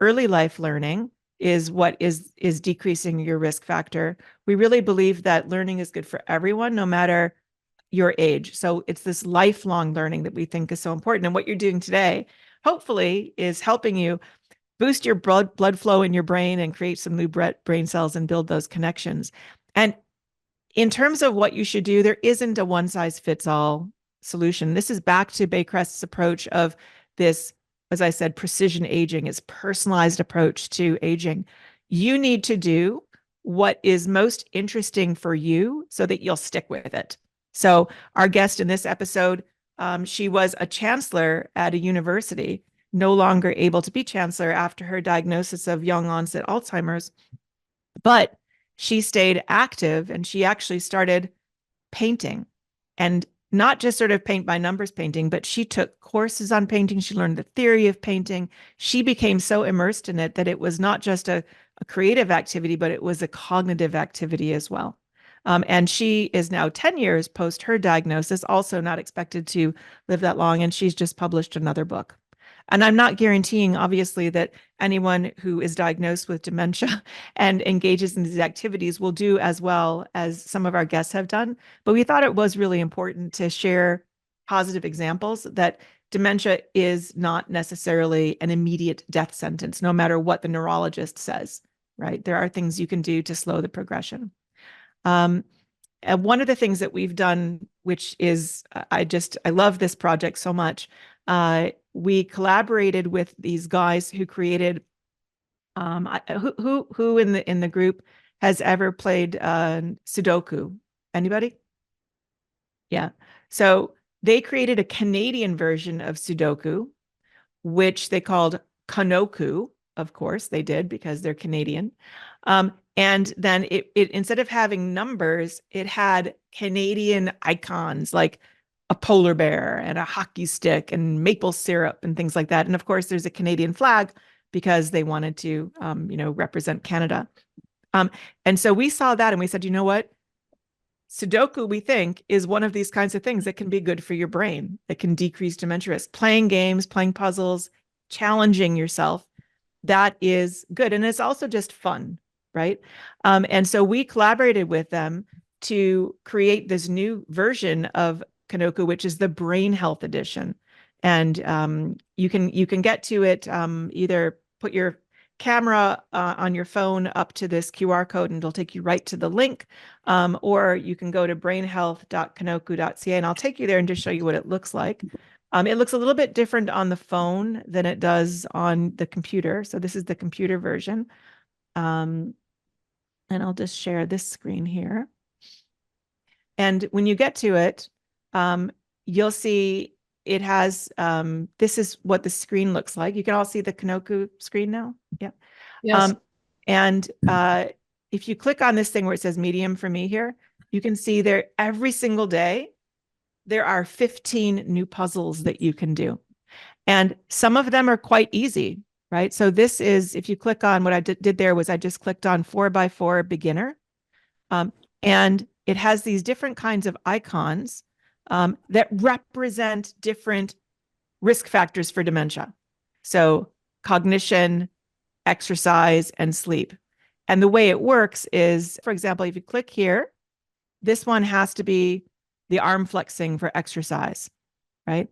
Speaker 2: early life learning is what is decreasing your risk factor. We really believe that learning is good for everyone, no matter your age. So it's this lifelong learning that we think is so important. And what you're doing today, hopefully, is helping you boost your blood flow in your brain and create some new brain cells and build those connections. And in terms of what you should do, there isn't a one-size-fits-all solution. This is back to Baycrest's approach of this, as I said, precision aging. It's personalized approach to aging. You need to do what is most interesting for you so that you'll stick with it. So our guest in this episode, she was a chancellor at a university, no longer able to be chancellor after her diagnosis of young onset Alzheimer's, but she stayed active and she actually started painting, and not just sort of paint by numbers painting, but she took courses on painting. She learned the theory of painting. She became so immersed in it that it was not just a creative activity, but it was a cognitive activity as well. And she is now 10 years post her diagnosis, also not expected to live that long. And she's just published another book. And I'm not guaranteeing, obviously, that anyone who is diagnosed with dementia and engages in these activities will do as well as some of our guests have done. But we thought it was really important to share positive examples that dementia is not necessarily an immediate death sentence, no matter what the neurologist says, right? There are things you can do to slow the progression. And one of the things that we've done, which is, I love this project so much. We collaborated with these guys who created, who in the group has ever played Sudoku? Anybody? Yeah. So they created a Canadian version of Sudoku, which they called Kanoku. Of course, they did because they're Canadian. And then it instead of having numbers, it had Canadian icons like a polar bear and a hockey stick and maple syrup and things like that. And of course, there's a Canadian flag because they wanted to, represent Canada. And so we saw that and we said, you know what? Sudoku, we think, is one of these kinds of things that can be good for your brain, that can decrease dementia risk. Playing games, playing puzzles, challenging yourself, that is good. And it's also just fun, right? And so we collaborated with them to create this new version of Kanoku, which is the brain health edition. And you can get to it, either put your camera on your phone up to this QR code and it'll take you right to the link, or you can go to brainhealth.kanoku.ca and I'll take you there and just show you what it looks like. It looks a little bit different on the phone than it does on the computer. So this is the computer version. And I'll just share this screen here. And when you get to it, you'll see it has, this is what the screen looks like. You can all see the Kanoku screen now. Yeah.
Speaker 3: Yes.
Speaker 2: And if you click on this thing where it says medium for me here, you can see there every single day, there are 15 new puzzles that you can do. And some of them are quite easy, right? So this is, if you click on what I did there was I just clicked on 4x4 beginner. And it has these different kinds of icons that represent different risk factors for dementia. So cognition, exercise, and sleep. And the way it works is, for example, if you click here, this one has to be the arm flexing for exercise, right?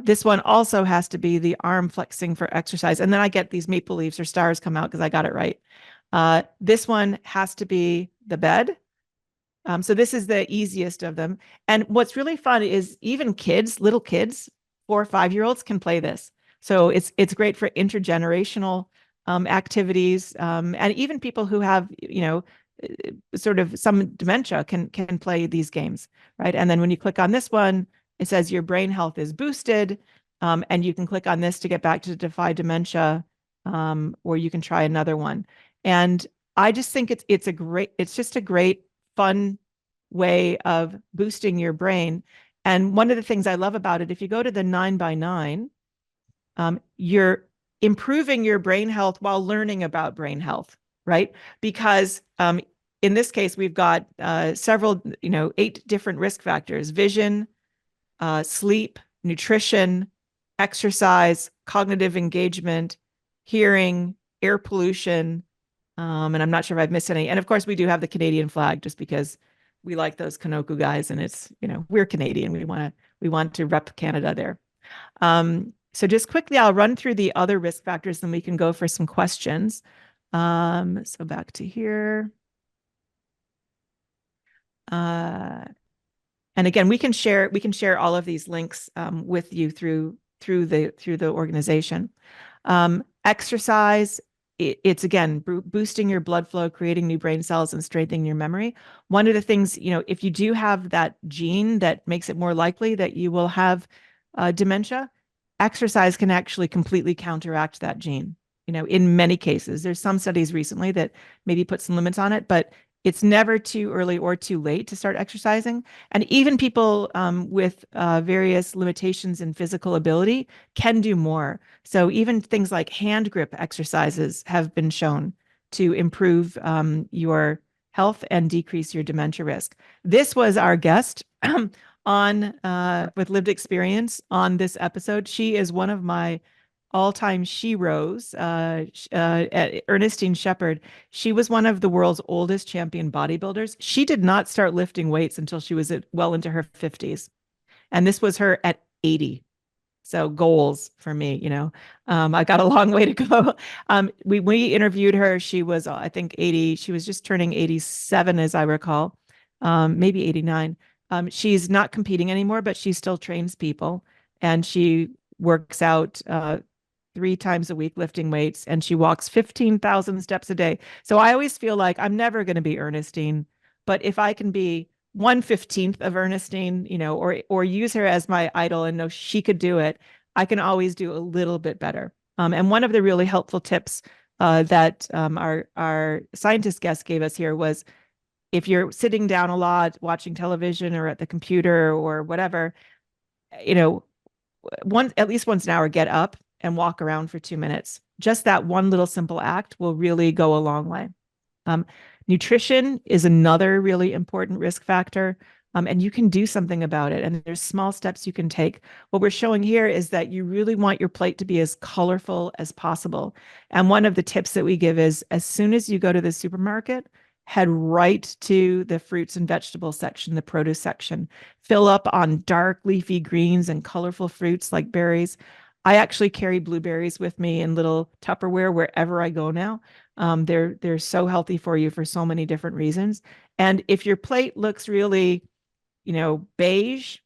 Speaker 2: This one also has to be the arm flexing for exercise. And then I get these maple leaves or stars come out because I got it right. This one has to be the bed. So this is the easiest of them. And what's really fun is even kids, little kids, 4 or 5-year-olds can play this. So it's great for intergenerational activities, and even people who have, sort of some dementia can play these games, right? And then when you click on this one, it says your brain health is boosted, and you can click on this to get back to Defy Dementia, or you can try another one. And I just think it's just a great fun way of boosting your brain. And one of the things I love about it, if you go to the 9x9, you're improving your brain health while learning about brain health, right? Because in this case, we've got several, 8 different risk factors: vision, sleep, nutrition, exercise, cognitive engagement, hearing, air pollution, and I'm not sure if I've missed any. And of course, we do have the Canadian flag just because we like those Kanoku guys, and it's, we're Canadian. We want to rep Canada there. So just quickly, I'll run through the other risk factors, then we can go for some questions. So back to here. And again, we can share all of these links with you through the organization. Exercise, it's again boosting your blood flow, creating new brain cells, and strengthening your memory. One of the things, if you do have that gene that makes it more likely that you will have dementia, exercise can actually completely counteract that gene. In many cases, there's some studies recently that maybe put some limits on it, but it's never too early or too late to start exercising. And even people with various limitations in physical ability can do more. So even things like hand grip exercises have been shown to improve your health and decrease your dementia risk. This was our guest on with lived experience on this episode. She is one of my all-time sheroes, Ernestine Shepherd. She was one of the world's oldest champion bodybuilders. She did not start lifting weights until she was well into her 50s. And this was her at 80. So goals for me, I got a long way to go. We interviewed her. She was, I think, 80. She was just turning 87, as I recall, maybe 89. She's not competing anymore, but she still trains people, and she works out 3 times a week lifting weights, and she walks 15,000 steps a day. So I always feel like I'm never going to be Ernestine, but if I can be 1/15 of Ernestine, or use her as my idol and know she could do it, I can always do a little bit better. And one of the really helpful tips that our scientist guest gave us here was, if you're sitting down a lot watching television or at the computer or whatever, at least once an hour, get up and walk around for 2 minutes. Just that one little simple act will really go a long way. Nutrition is another really important risk factor, and you can do something about it. And there's small steps you can take. What we're showing here is that you really want your plate to be as colorful as possible. And one of the tips that we give is, as soon as you go to the supermarket, head right to the fruits and vegetables section, the produce section. Fill up on dark leafy greens and colorful fruits like berries. I actually carry blueberries with me in little Tupperware wherever I go now. They're so healthy for you for so many different reasons. And if your plate looks really, beige,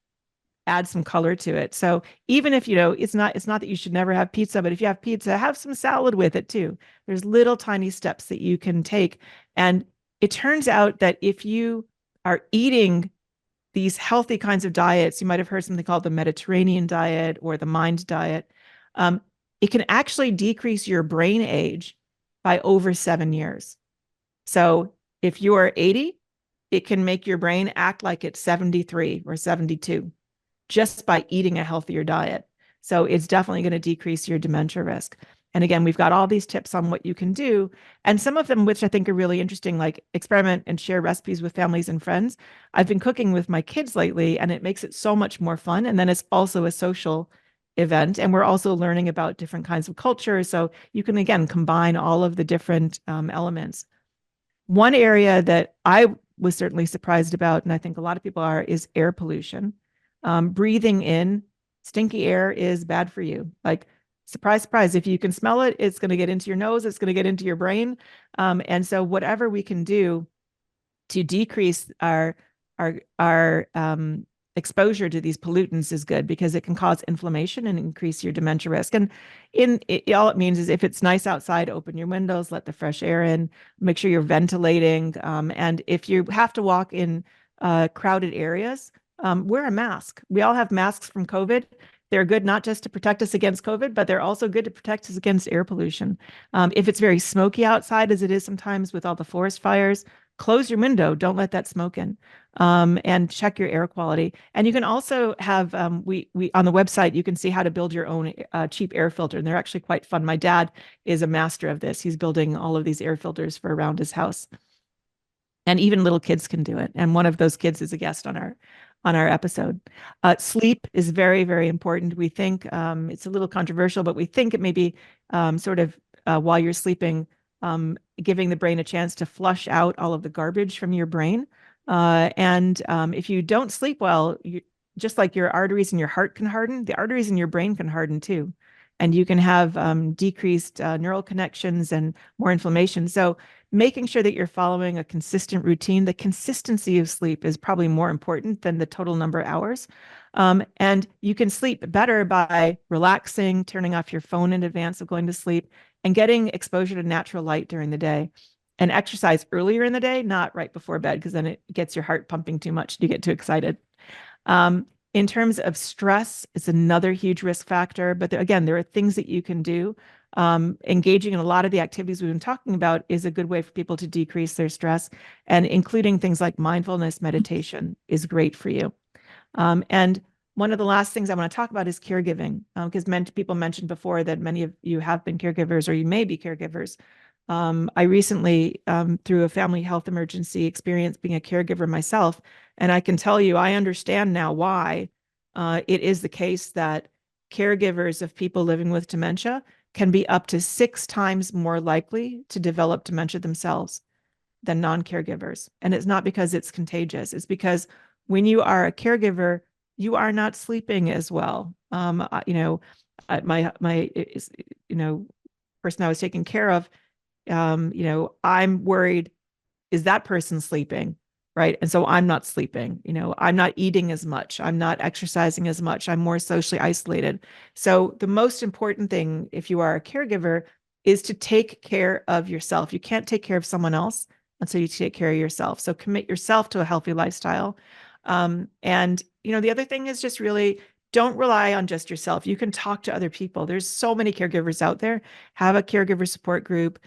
Speaker 2: add some color to it. So even if, it's not that you should never have pizza, but if you have pizza, have some salad with it too. There's little tiny steps that you can take. And it turns out that if you are eating these healthy kinds of diets, you might have heard something called the Mediterranean diet or the MIND diet. It can actually decrease your brain age by over 7 years. So if you are 80, it can make your brain act like it's 73 or 72 just by eating a healthier diet. So it's definitely going to decrease your dementia risk. And again, we've got all these tips on what you can do. And some of them, which I think are really interesting, like experiment and share recipes with families and friends. I've been cooking with my kids lately, and it makes it so much more fun. And then it's also a social event. And we're also learning about different kinds of cultures. So you can, again, combine all of the different elements. One area that I was certainly surprised about, and I think a lot of people are, is air pollution. Breathing in stinky air is bad for you. Like, surprise, surprise, if you can smell it, it's going to get into your nose, it's going to get into your brain. And so whatever we can do to decrease our exposure to these pollutants is good, because it can cause inflammation and increase your dementia risk. And all it means is if it's nice outside, open your windows, let the fresh air in, make sure you're ventilating. And if you have to walk in crowded areas, wear a mask. We all have masks from COVID. They're good not just to protect us against COVID, but they're also good to protect us against air pollution. If it's very smoky outside, as it is sometimes with all the forest fires, close your window. Don't let that smoke in, and check your air quality. And you can also have, we on the website, you can see how to build your own cheap air filter. And they're actually quite fun. My dad is a master of this. He's building all of these air filters for around his house. And even little kids can do it. And one of those kids is a guest on our episode. Sleep is very, very important. We think it's a little controversial, but we think it may be sort of while you're sleeping, giving the brain a chance to flush out all of the garbage from your brain. And if you don't sleep well, just like your arteries in your heart can harden, the arteries in your brain can harden too. And you can have decreased neural connections and more inflammation. So making sure that you're following a consistent routine, the consistency of sleep is probably more important than the total number of hours. And you can sleep better by relaxing, turning off your phone in advance of going to sleep, and getting exposure to natural light during the day. And exercise earlier in the day, not right before bed, because then it gets your heart pumping too much. You get too excited. In terms of stress, it's another huge risk factor. But again, there are things that you can do. Engaging in a lot of the activities we've been talking about is a good way for people to decrease their stress, and including things like mindfulness meditation is great for you. And one of the last things I want to talk about is caregiving, because people mentioned before that many of you have been caregivers, or you may be caregivers. I recently, through a family health emergency, experienced being a caregiver myself, and I can tell you I understand now why it is the case that caregivers of people living with dementia can be up to 6 times more likely to develop dementia themselves than non-caregivers. And it's not because it's contagious. It's because when you are a caregiver, you are not sleeping as well. My person I was taking care of, I'm worried, is that person sleeping? Right. And so I'm not sleeping, I'm not eating as much. I'm not exercising as much. I'm more socially isolated. So the most important thing, if you are a caregiver, is to take care of yourself. You can't take care of someone else until you take care of yourself. So commit yourself to a healthy lifestyle. And the other thing is just really don't rely on just yourself. You can talk to other people. There's so many caregivers out there. Have a caregiver support group.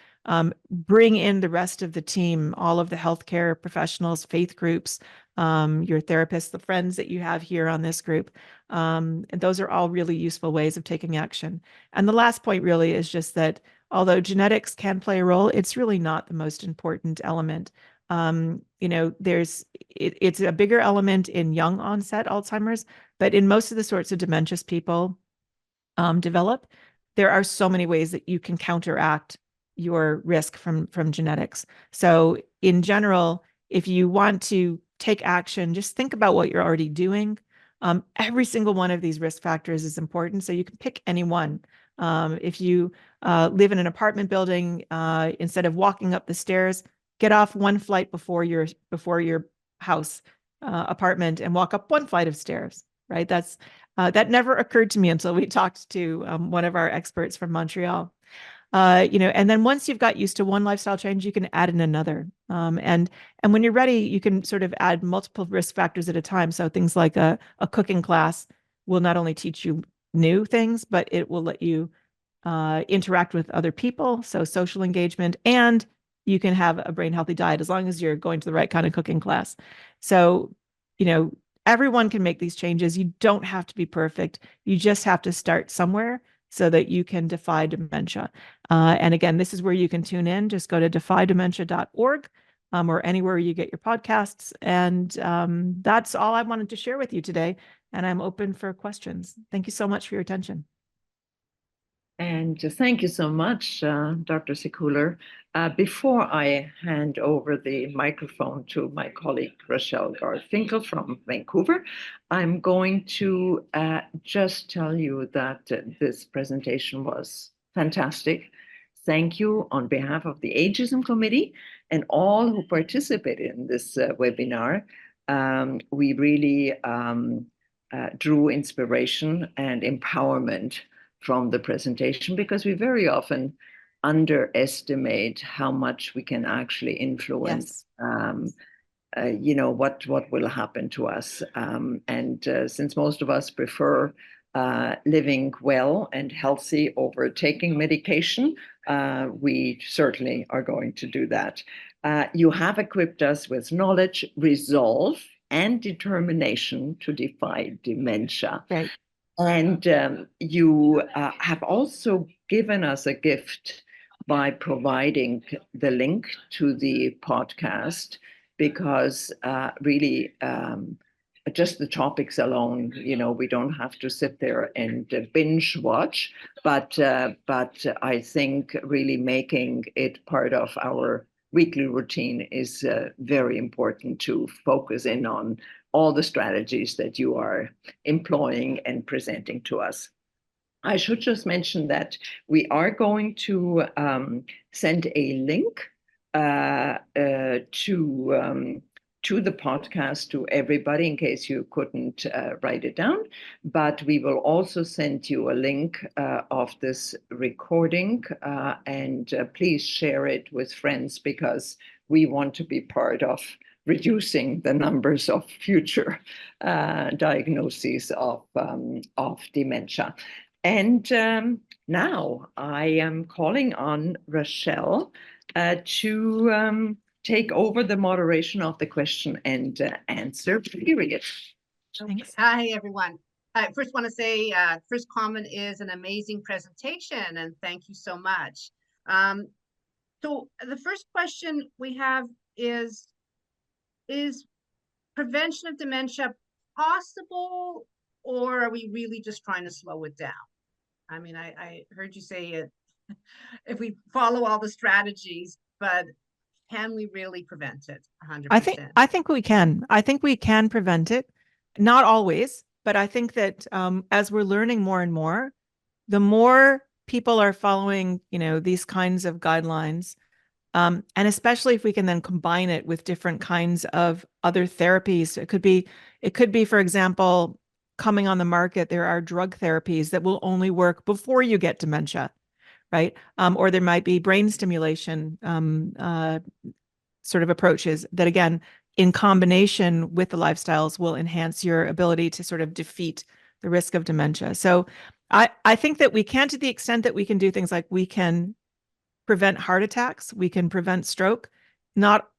Speaker 2: Bring in the rest of the team, all of the healthcare professionals, faith groups, your therapists, the friends that you have here on this group. And those are all really useful ways of taking action. And the last point really is just that although genetics can play a role, it's really not the most important element. It's a bigger element in young onset Alzheimer's, but in most of the sorts of dementious people develop, there are so many ways that you can counteract your risk from genetics. So in general, if you want to take action, just think about what you're already doing. Every single one of these risk factors is important, so you can pick any one. If you live in an apartment building, instead of walking up the stairs, get off one flight before your house apartment and walk up one flight of stairs. right? That never occurred to me until we talked to one of our experts from Montreal. And then once you've got used to one lifestyle change, you can add in another. And when you're ready, you can sort of add multiple risk factors at a time. So things like a cooking class will not only teach you new things, but it will let you interact with other people. So social engagement, and you can have a brain healthy diet as long as you're going to the right kind of cooking class. So, everyone can make these changes. You don't have to be perfect. You just have to start somewhere so that you can defy dementia. And again, this is where you can tune in. Just go to defydementia.org or anywhere you get your podcasts. And that's all I wanted to share with you today. And I'm open for questions. Thank you so much for your attention.
Speaker 1: And thank you so much, Dr. Sekuler. Before I hand over the microphone to my colleague, Rochelle Garfinkel from Vancouver, I'm going to just tell you that this presentation was fantastic. Thank you on behalf of the Ageism Committee and all who participated in this webinar. We really drew inspiration and empowerment from the presentation, because we very often underestimate how much we can actually influence, what will happen to us. Since most of us prefer living well and healthy over taking medication, we certainly are going to do that. You have equipped us with knowledge, resolve, and determination to defy dementia.
Speaker 2: Right.
Speaker 1: And you have also given us a gift by providing the link to the podcast, because really just the topics alone, we don't have to sit there and binge watch, but I think really making it part of our weekly routine is very important to focus in on all the strategies that you are employing and presenting to us. I should just mention that we are going to send a link to the podcast to everybody in case you couldn't write it down. But we will also send you a link of this recording, and please share it with friends, because we want to be part of reducing the numbers of future diagnoses of dementia. And now I am calling on Rochelle to take over the moderation of the question and answer period.
Speaker 2: Thanks.
Speaker 6: Hi, everyone. I first want to say, first comment is an amazing presentation, and thank you so much. So the first question we have is prevention of dementia possible, or are we really just trying to slow it down? I mean, I heard you say it, if we follow all the strategies, but can we really prevent it 100%?
Speaker 2: I think we can. I think we can prevent it. Not always, but I think that as we're learning more and more, the more people are following, these kinds of guidelines, and especially if we can then combine it with different kinds of other therapies. It could be, for example, coming on the market, there are drug therapies that will only work before you get dementia, right? Or there might be brain stimulation sort of approaches that, again, in combination with the lifestyles, will enhance your ability to sort of defeat the risk of dementia. So I think that we can, to the extent that we can do things like we can prevent heart attacks, we can prevent stroke. Not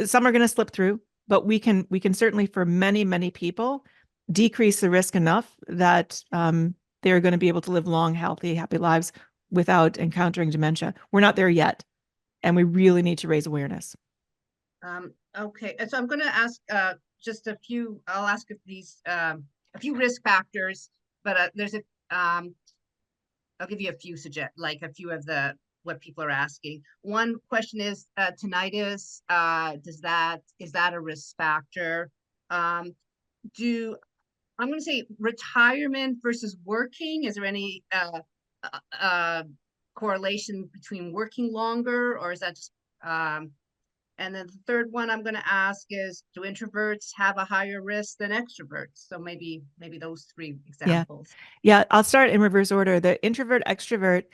Speaker 2: some are going to slip through, but we can certainly, for many, many people, decrease the risk enough that they're going to be able to live long, healthy, happy lives without encountering dementia. We're not there yet, and we really need to raise awareness.
Speaker 6: Okay, so I'm going to ask just a few. I'll ask these a few risk factors, but there's I'll give you a few a few of what people are asking. One question is tinnitus. Is that a risk factor? I'm going to say retirement versus working. Is there any correlation between working longer, or is that just And then the third one I'm going to ask is, do introverts have a higher risk than extroverts? So maybe those three examples.
Speaker 2: Yeah, I'll start in reverse order. The introvert, extrovert,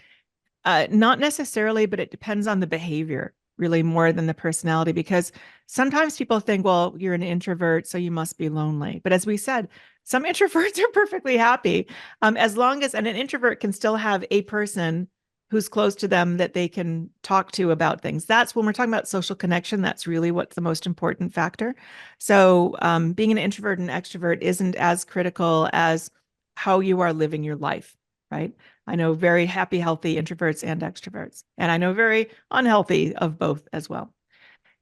Speaker 2: not necessarily, but it depends on the behavior really more than the personality, because sometimes people think, well, you're an introvert, so you must be lonely. But as we said, some introverts are perfectly happy, as long as, and an introvert can still have a person who's close to them that they can talk to about things. That's when we're talking about social connection. That's really what's the most important factor. So being an introvert and extrovert isn't as critical as how you are living your life, right? I know very happy, healthy introverts and extroverts, and I know very unhealthy of both as well.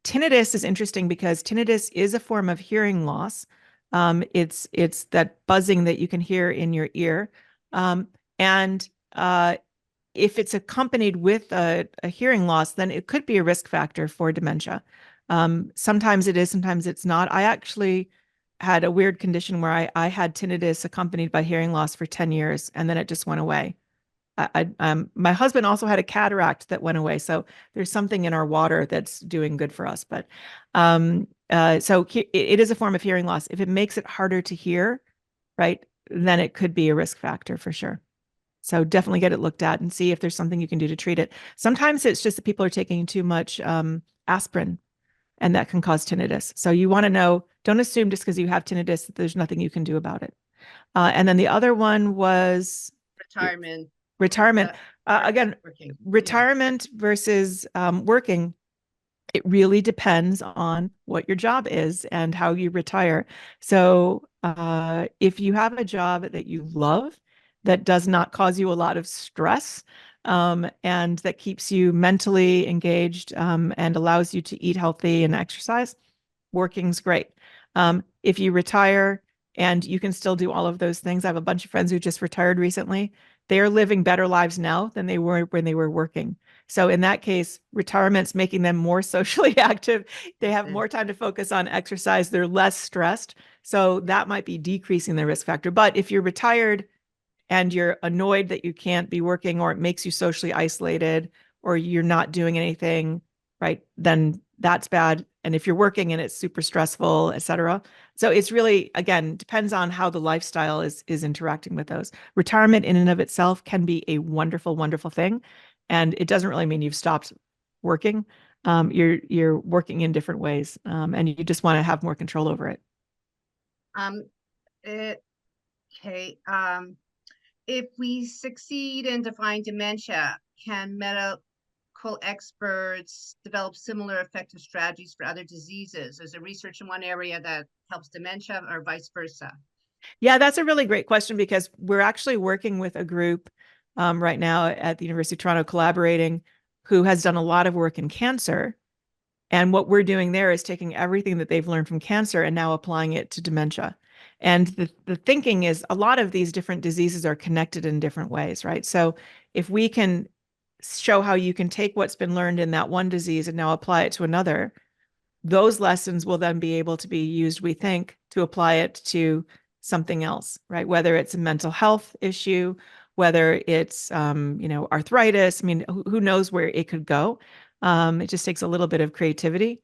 Speaker 2: Tinnitus is interesting because tinnitus is a form of hearing loss. It's that buzzing that you can hear in your ear. And if it's accompanied with a hearing loss, then it could be a risk factor for dementia. Sometimes it is, sometimes it's not. I actually had a weird condition where I had tinnitus accompanied by hearing loss for 10 years, and then it just went away. My husband also had a cataract that went away. So there's something in our water that's doing good for us. But it is a form of hearing loss. If it makes it harder to hear, right, then it could be a risk factor for sure. So definitely get it looked at and see if there's something you can do to treat it. Sometimes it's just that people are taking too much aspirin, and that can cause tinnitus. So you want to know, don't assume just because you have tinnitus that there's nothing you can do about it. And then the other one was
Speaker 6: Retirement.
Speaker 2: Again,
Speaker 6: Working.
Speaker 2: retirement versus working. It really depends on what your job is and how you retire. So if you have a job that you love, that does not cause you a lot of stress, and that keeps you mentally engaged, and allows you to eat healthy and exercise, working's great. If you retire and you can still do all of those things, I have a bunch of friends who just retired recently. They are living better lives now than they were when they were working. So in that case, retirement's making them more socially active. They have more time to focus on exercise. They're less stressed. So that might be decreasing the risk factor. But if you're retired and you're annoyed that you can't be working, or it makes you socially isolated, or you're not doing anything, right, then that's bad. And if you're working and it's super stressful, et cetera. So it's really, again, depends on how the lifestyle is interacting with those. Retirement in and of itself can be a wonderful, wonderful thing. And it doesn't really mean you've stopped working. You're working in different ways, and you just want to have more control over it.
Speaker 6: Okay. If we succeed in defining dementia, can medical experts develop similar effective strategies for other diseases? Is there research in one area that helps dementia, or vice versa?
Speaker 2: Yeah, that's a really great question, because we're actually working with a group right now at the University of Toronto, collaborating, who has done a lot of work in cancer. And what we're doing there is taking everything that they've learned from cancer and now applying it to dementia. And the thinking is a lot of these different diseases are connected in different ways, right? So if we can show how you can take what's been learned in that one disease and now apply it to another, those lessons will then be able to be used, we think, to apply it to something else, right? Whether it's a mental health issue, whether it's arthritis. I mean, who knows where it could go? It just takes a little bit of creativity,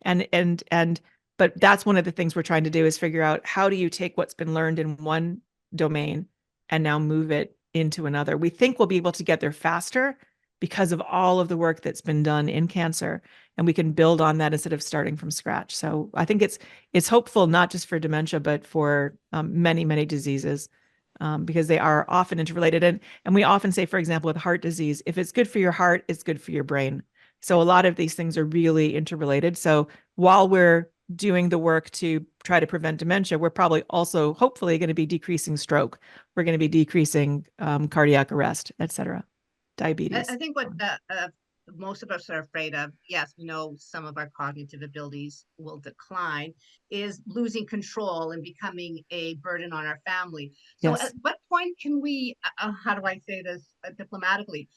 Speaker 2: but that's one of the things we're trying to do, is figure out, how do you take what's been learned in one domain and now move it into another? We think we'll be able to get there faster because of all of the work that's been done in cancer, and we can build on that instead of starting from scratch. So I think it's hopeful, not just for dementia, but for many, many diseases, because they are often interrelated. And we often say, for example, with heart disease, if it's good for your heart, it's good for your brain. So a lot of these things are really interrelated. So while we're doing the work to try to prevent dementia, we're probably also hopefully going to be decreasing stroke. We're going to be decreasing cardiac arrest, et cetera, diabetes.
Speaker 6: I think what most of us are afraid of, yes, we know some of our cognitive abilities will decline, is losing control and becoming a burden on our family. So
Speaker 2: Yes.
Speaker 6: at what point can we, how do I say this diplomatically,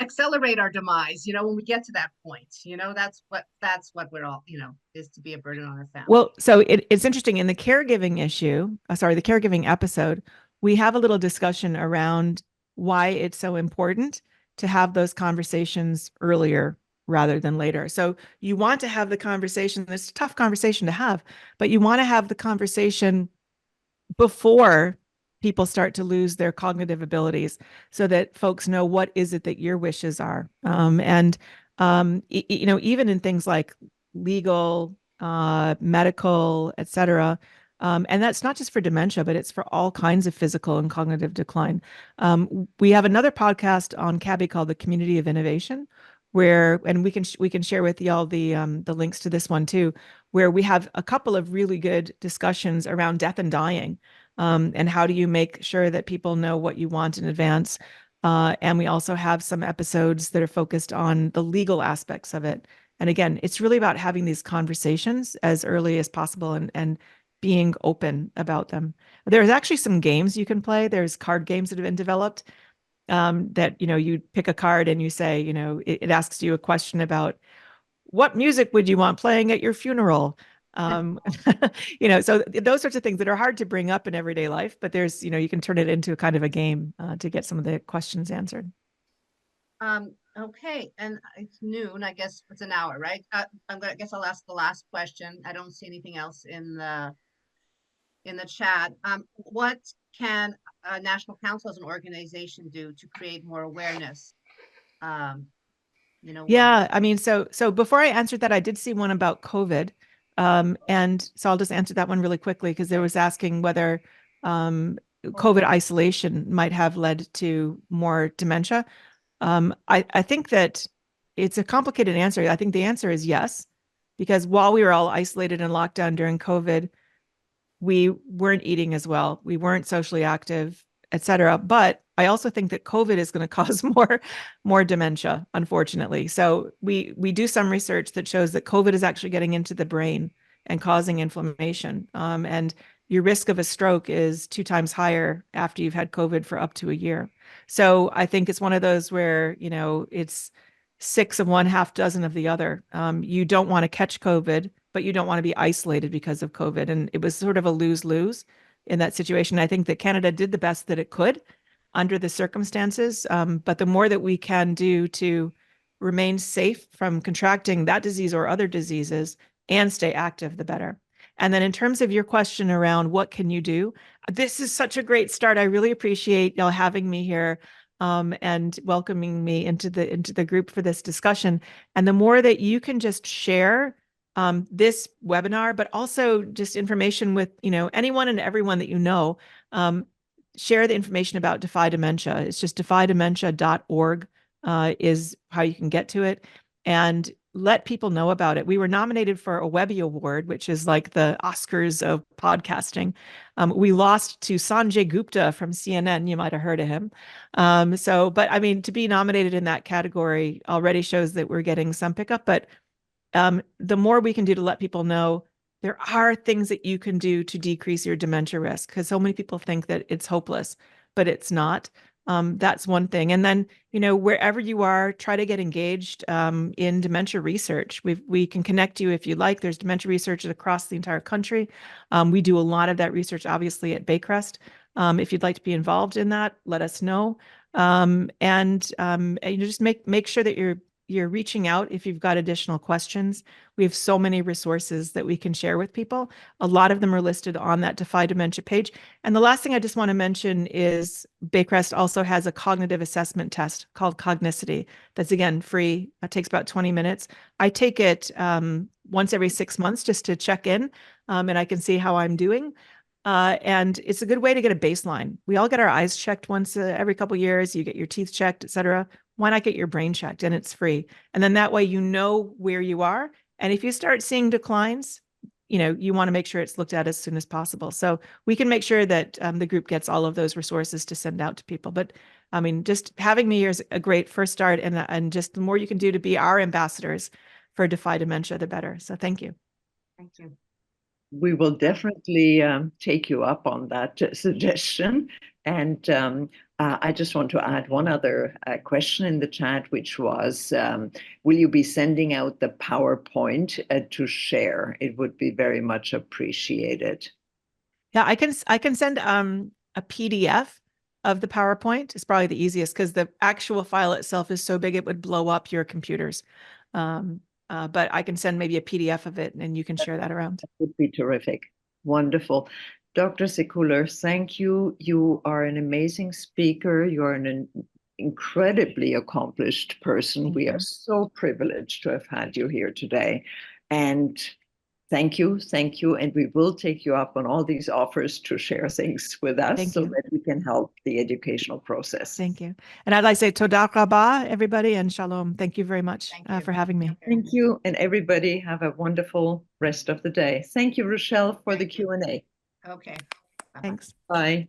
Speaker 6: accelerate our demise, when we get to that point? That's what we're all, is to be a burden on our family.
Speaker 2: Well, so it's interesting, in the caregiving the caregiving episode, we have a little discussion around why it's so important to have those conversations earlier rather than later. So you want to have the conversation. It's a tough conversation to have, but you want to have the conversation before people start to lose their cognitive abilities so that folks know what is it that your wishes are. Even in things like legal, medical, et cetera. And that's not just for dementia, but it's for all kinds of physical and cognitive decline. We have another podcast on CABI called the Community of Innovation, and we can share with y'all the links to this one too, where we have a couple of really good discussions around death and dying, and how do you make sure that people know what you want in advance. And we also have some episodes that are focused on the legal aspects of it. And again, it's really about having these conversations as early as possible and being open about them. There's actually some games you can play. There's card games that have been developed, that, you pick a card and you say, it asks you a question about what music would you want playing at your funeral? So those sorts of things that are hard to bring up in everyday life, but there's, you can turn it into a kind of a game to get some of the questions answered.
Speaker 6: Okay, and it's noon. I guess it's an hour, right? I guess I'll ask the last question. I don't see anything else in the chat. What can a National Council as an organization do to create more awareness?
Speaker 2: Yeah, I mean, so before I answered that, I did see one about COVID. And so I'll just answer that one really quickly because there was asking whether COVID isolation might have led to more dementia. I think that it's a complicated answer. I think the answer is yes, because while we were all isolated and locked down during COVID, we weren't eating as well. We weren't socially active, et cetera. But I also think that COVID is going to cause more dementia, unfortunately. So we do some research that shows that COVID is actually getting into the brain and causing inflammation. And your risk of a stroke is 2 times higher after you've had COVID for up to a year. So I think it's one of those where, it's 6 of one, half dozen of the other. You don't want to catch COVID, but you don't want to be isolated because of COVID. And it was sort of a lose-lose in that situation. I think that Canada did the best that it could under the circumstances. But the more that we can do to remain safe from contracting that disease or other diseases and stay active, the better. And then in terms of your question around what can you do, this is such a great start. I really appreciate y'all having me here, and welcoming me into the group for this discussion. And the more that you can just share this webinar, but also just information with anyone and everyone that share the information about Defy Dementia. It's just defydementia.org is how you can get to it, and let people know about it. We were nominated for a Webby Award, which is like the Oscars of podcasting. We lost to Sanjay Gupta from CNN. You might have heard of him. But I mean, to be nominated in that category already shows that we're getting some pickup. But the more we can do to let people know there are things that you can do to decrease your dementia risk, because so many people think that it's hopeless, but it's not. That's one thing. And then, wherever you are, try to get engaged in dementia research. We can connect you if you like. There's dementia research across the entire country. We do a lot of that research, obviously, at Baycrest. If you'd like to be involved in that, let us know. And just make sure that you're reaching out if you've got additional questions. We have so many resources that we can share with people. A lot of them are listed on that Defy Dementia page. And the last thing I just want to mention is Baycrest also has a cognitive assessment test called Cognicity. That's, again, free. It takes about 20 minutes. I take it once every 6 months just to check in, and I can see how I'm doing. And it's a good way to get a baseline. We all get our eyes checked once every couple of years. You get your teeth checked, et cetera. Why not get your brain checked? And it's free. And then that way you know where you are. And if you start seeing declines, you want to make sure it's looked at as soon as possible. So we can make sure that the group gets all of those resources to send out to people. But I mean, just having me here is a great first start. And just the more you can do to be our ambassadors for Defy Dementia, the better. So thank you.
Speaker 6: Thank you.
Speaker 1: We will definitely take you up on that suggestion. And I just want to add one other question in the chat, which was, will you be sending out the PowerPoint to share? It would be very much appreciated.
Speaker 2: Yeah, I can send a PDF of the PowerPoint. It's probably the easiest because the actual file itself is so big it would blow up your computers. But I can send maybe a PDF of it and you can share that around.
Speaker 1: That would be terrific. Wonderful. Dr. Sekuler, thank you. You are an amazing speaker. You're an incredibly accomplished person.
Speaker 2: Thank
Speaker 1: We
Speaker 2: you.
Speaker 1: are so privileged to have had you here today. And thank you. And we will take you up on all these offers to share things with us
Speaker 2: Thank
Speaker 1: so
Speaker 2: you.
Speaker 1: that we can help the educational process.
Speaker 2: Thank you. And I'd like to say Toda Rabah, everybody, and Shalom. Thank you very much
Speaker 6: Thank you.
Speaker 2: for having me.
Speaker 6: Okay.
Speaker 1: Thank you. And everybody have a wonderful rest of the day. Thank you, Rochelle, for the
Speaker 6: Thank you.
Speaker 1: Q&A.
Speaker 6: Okay. Bye-bye.
Speaker 2: Thanks.
Speaker 1: Bye.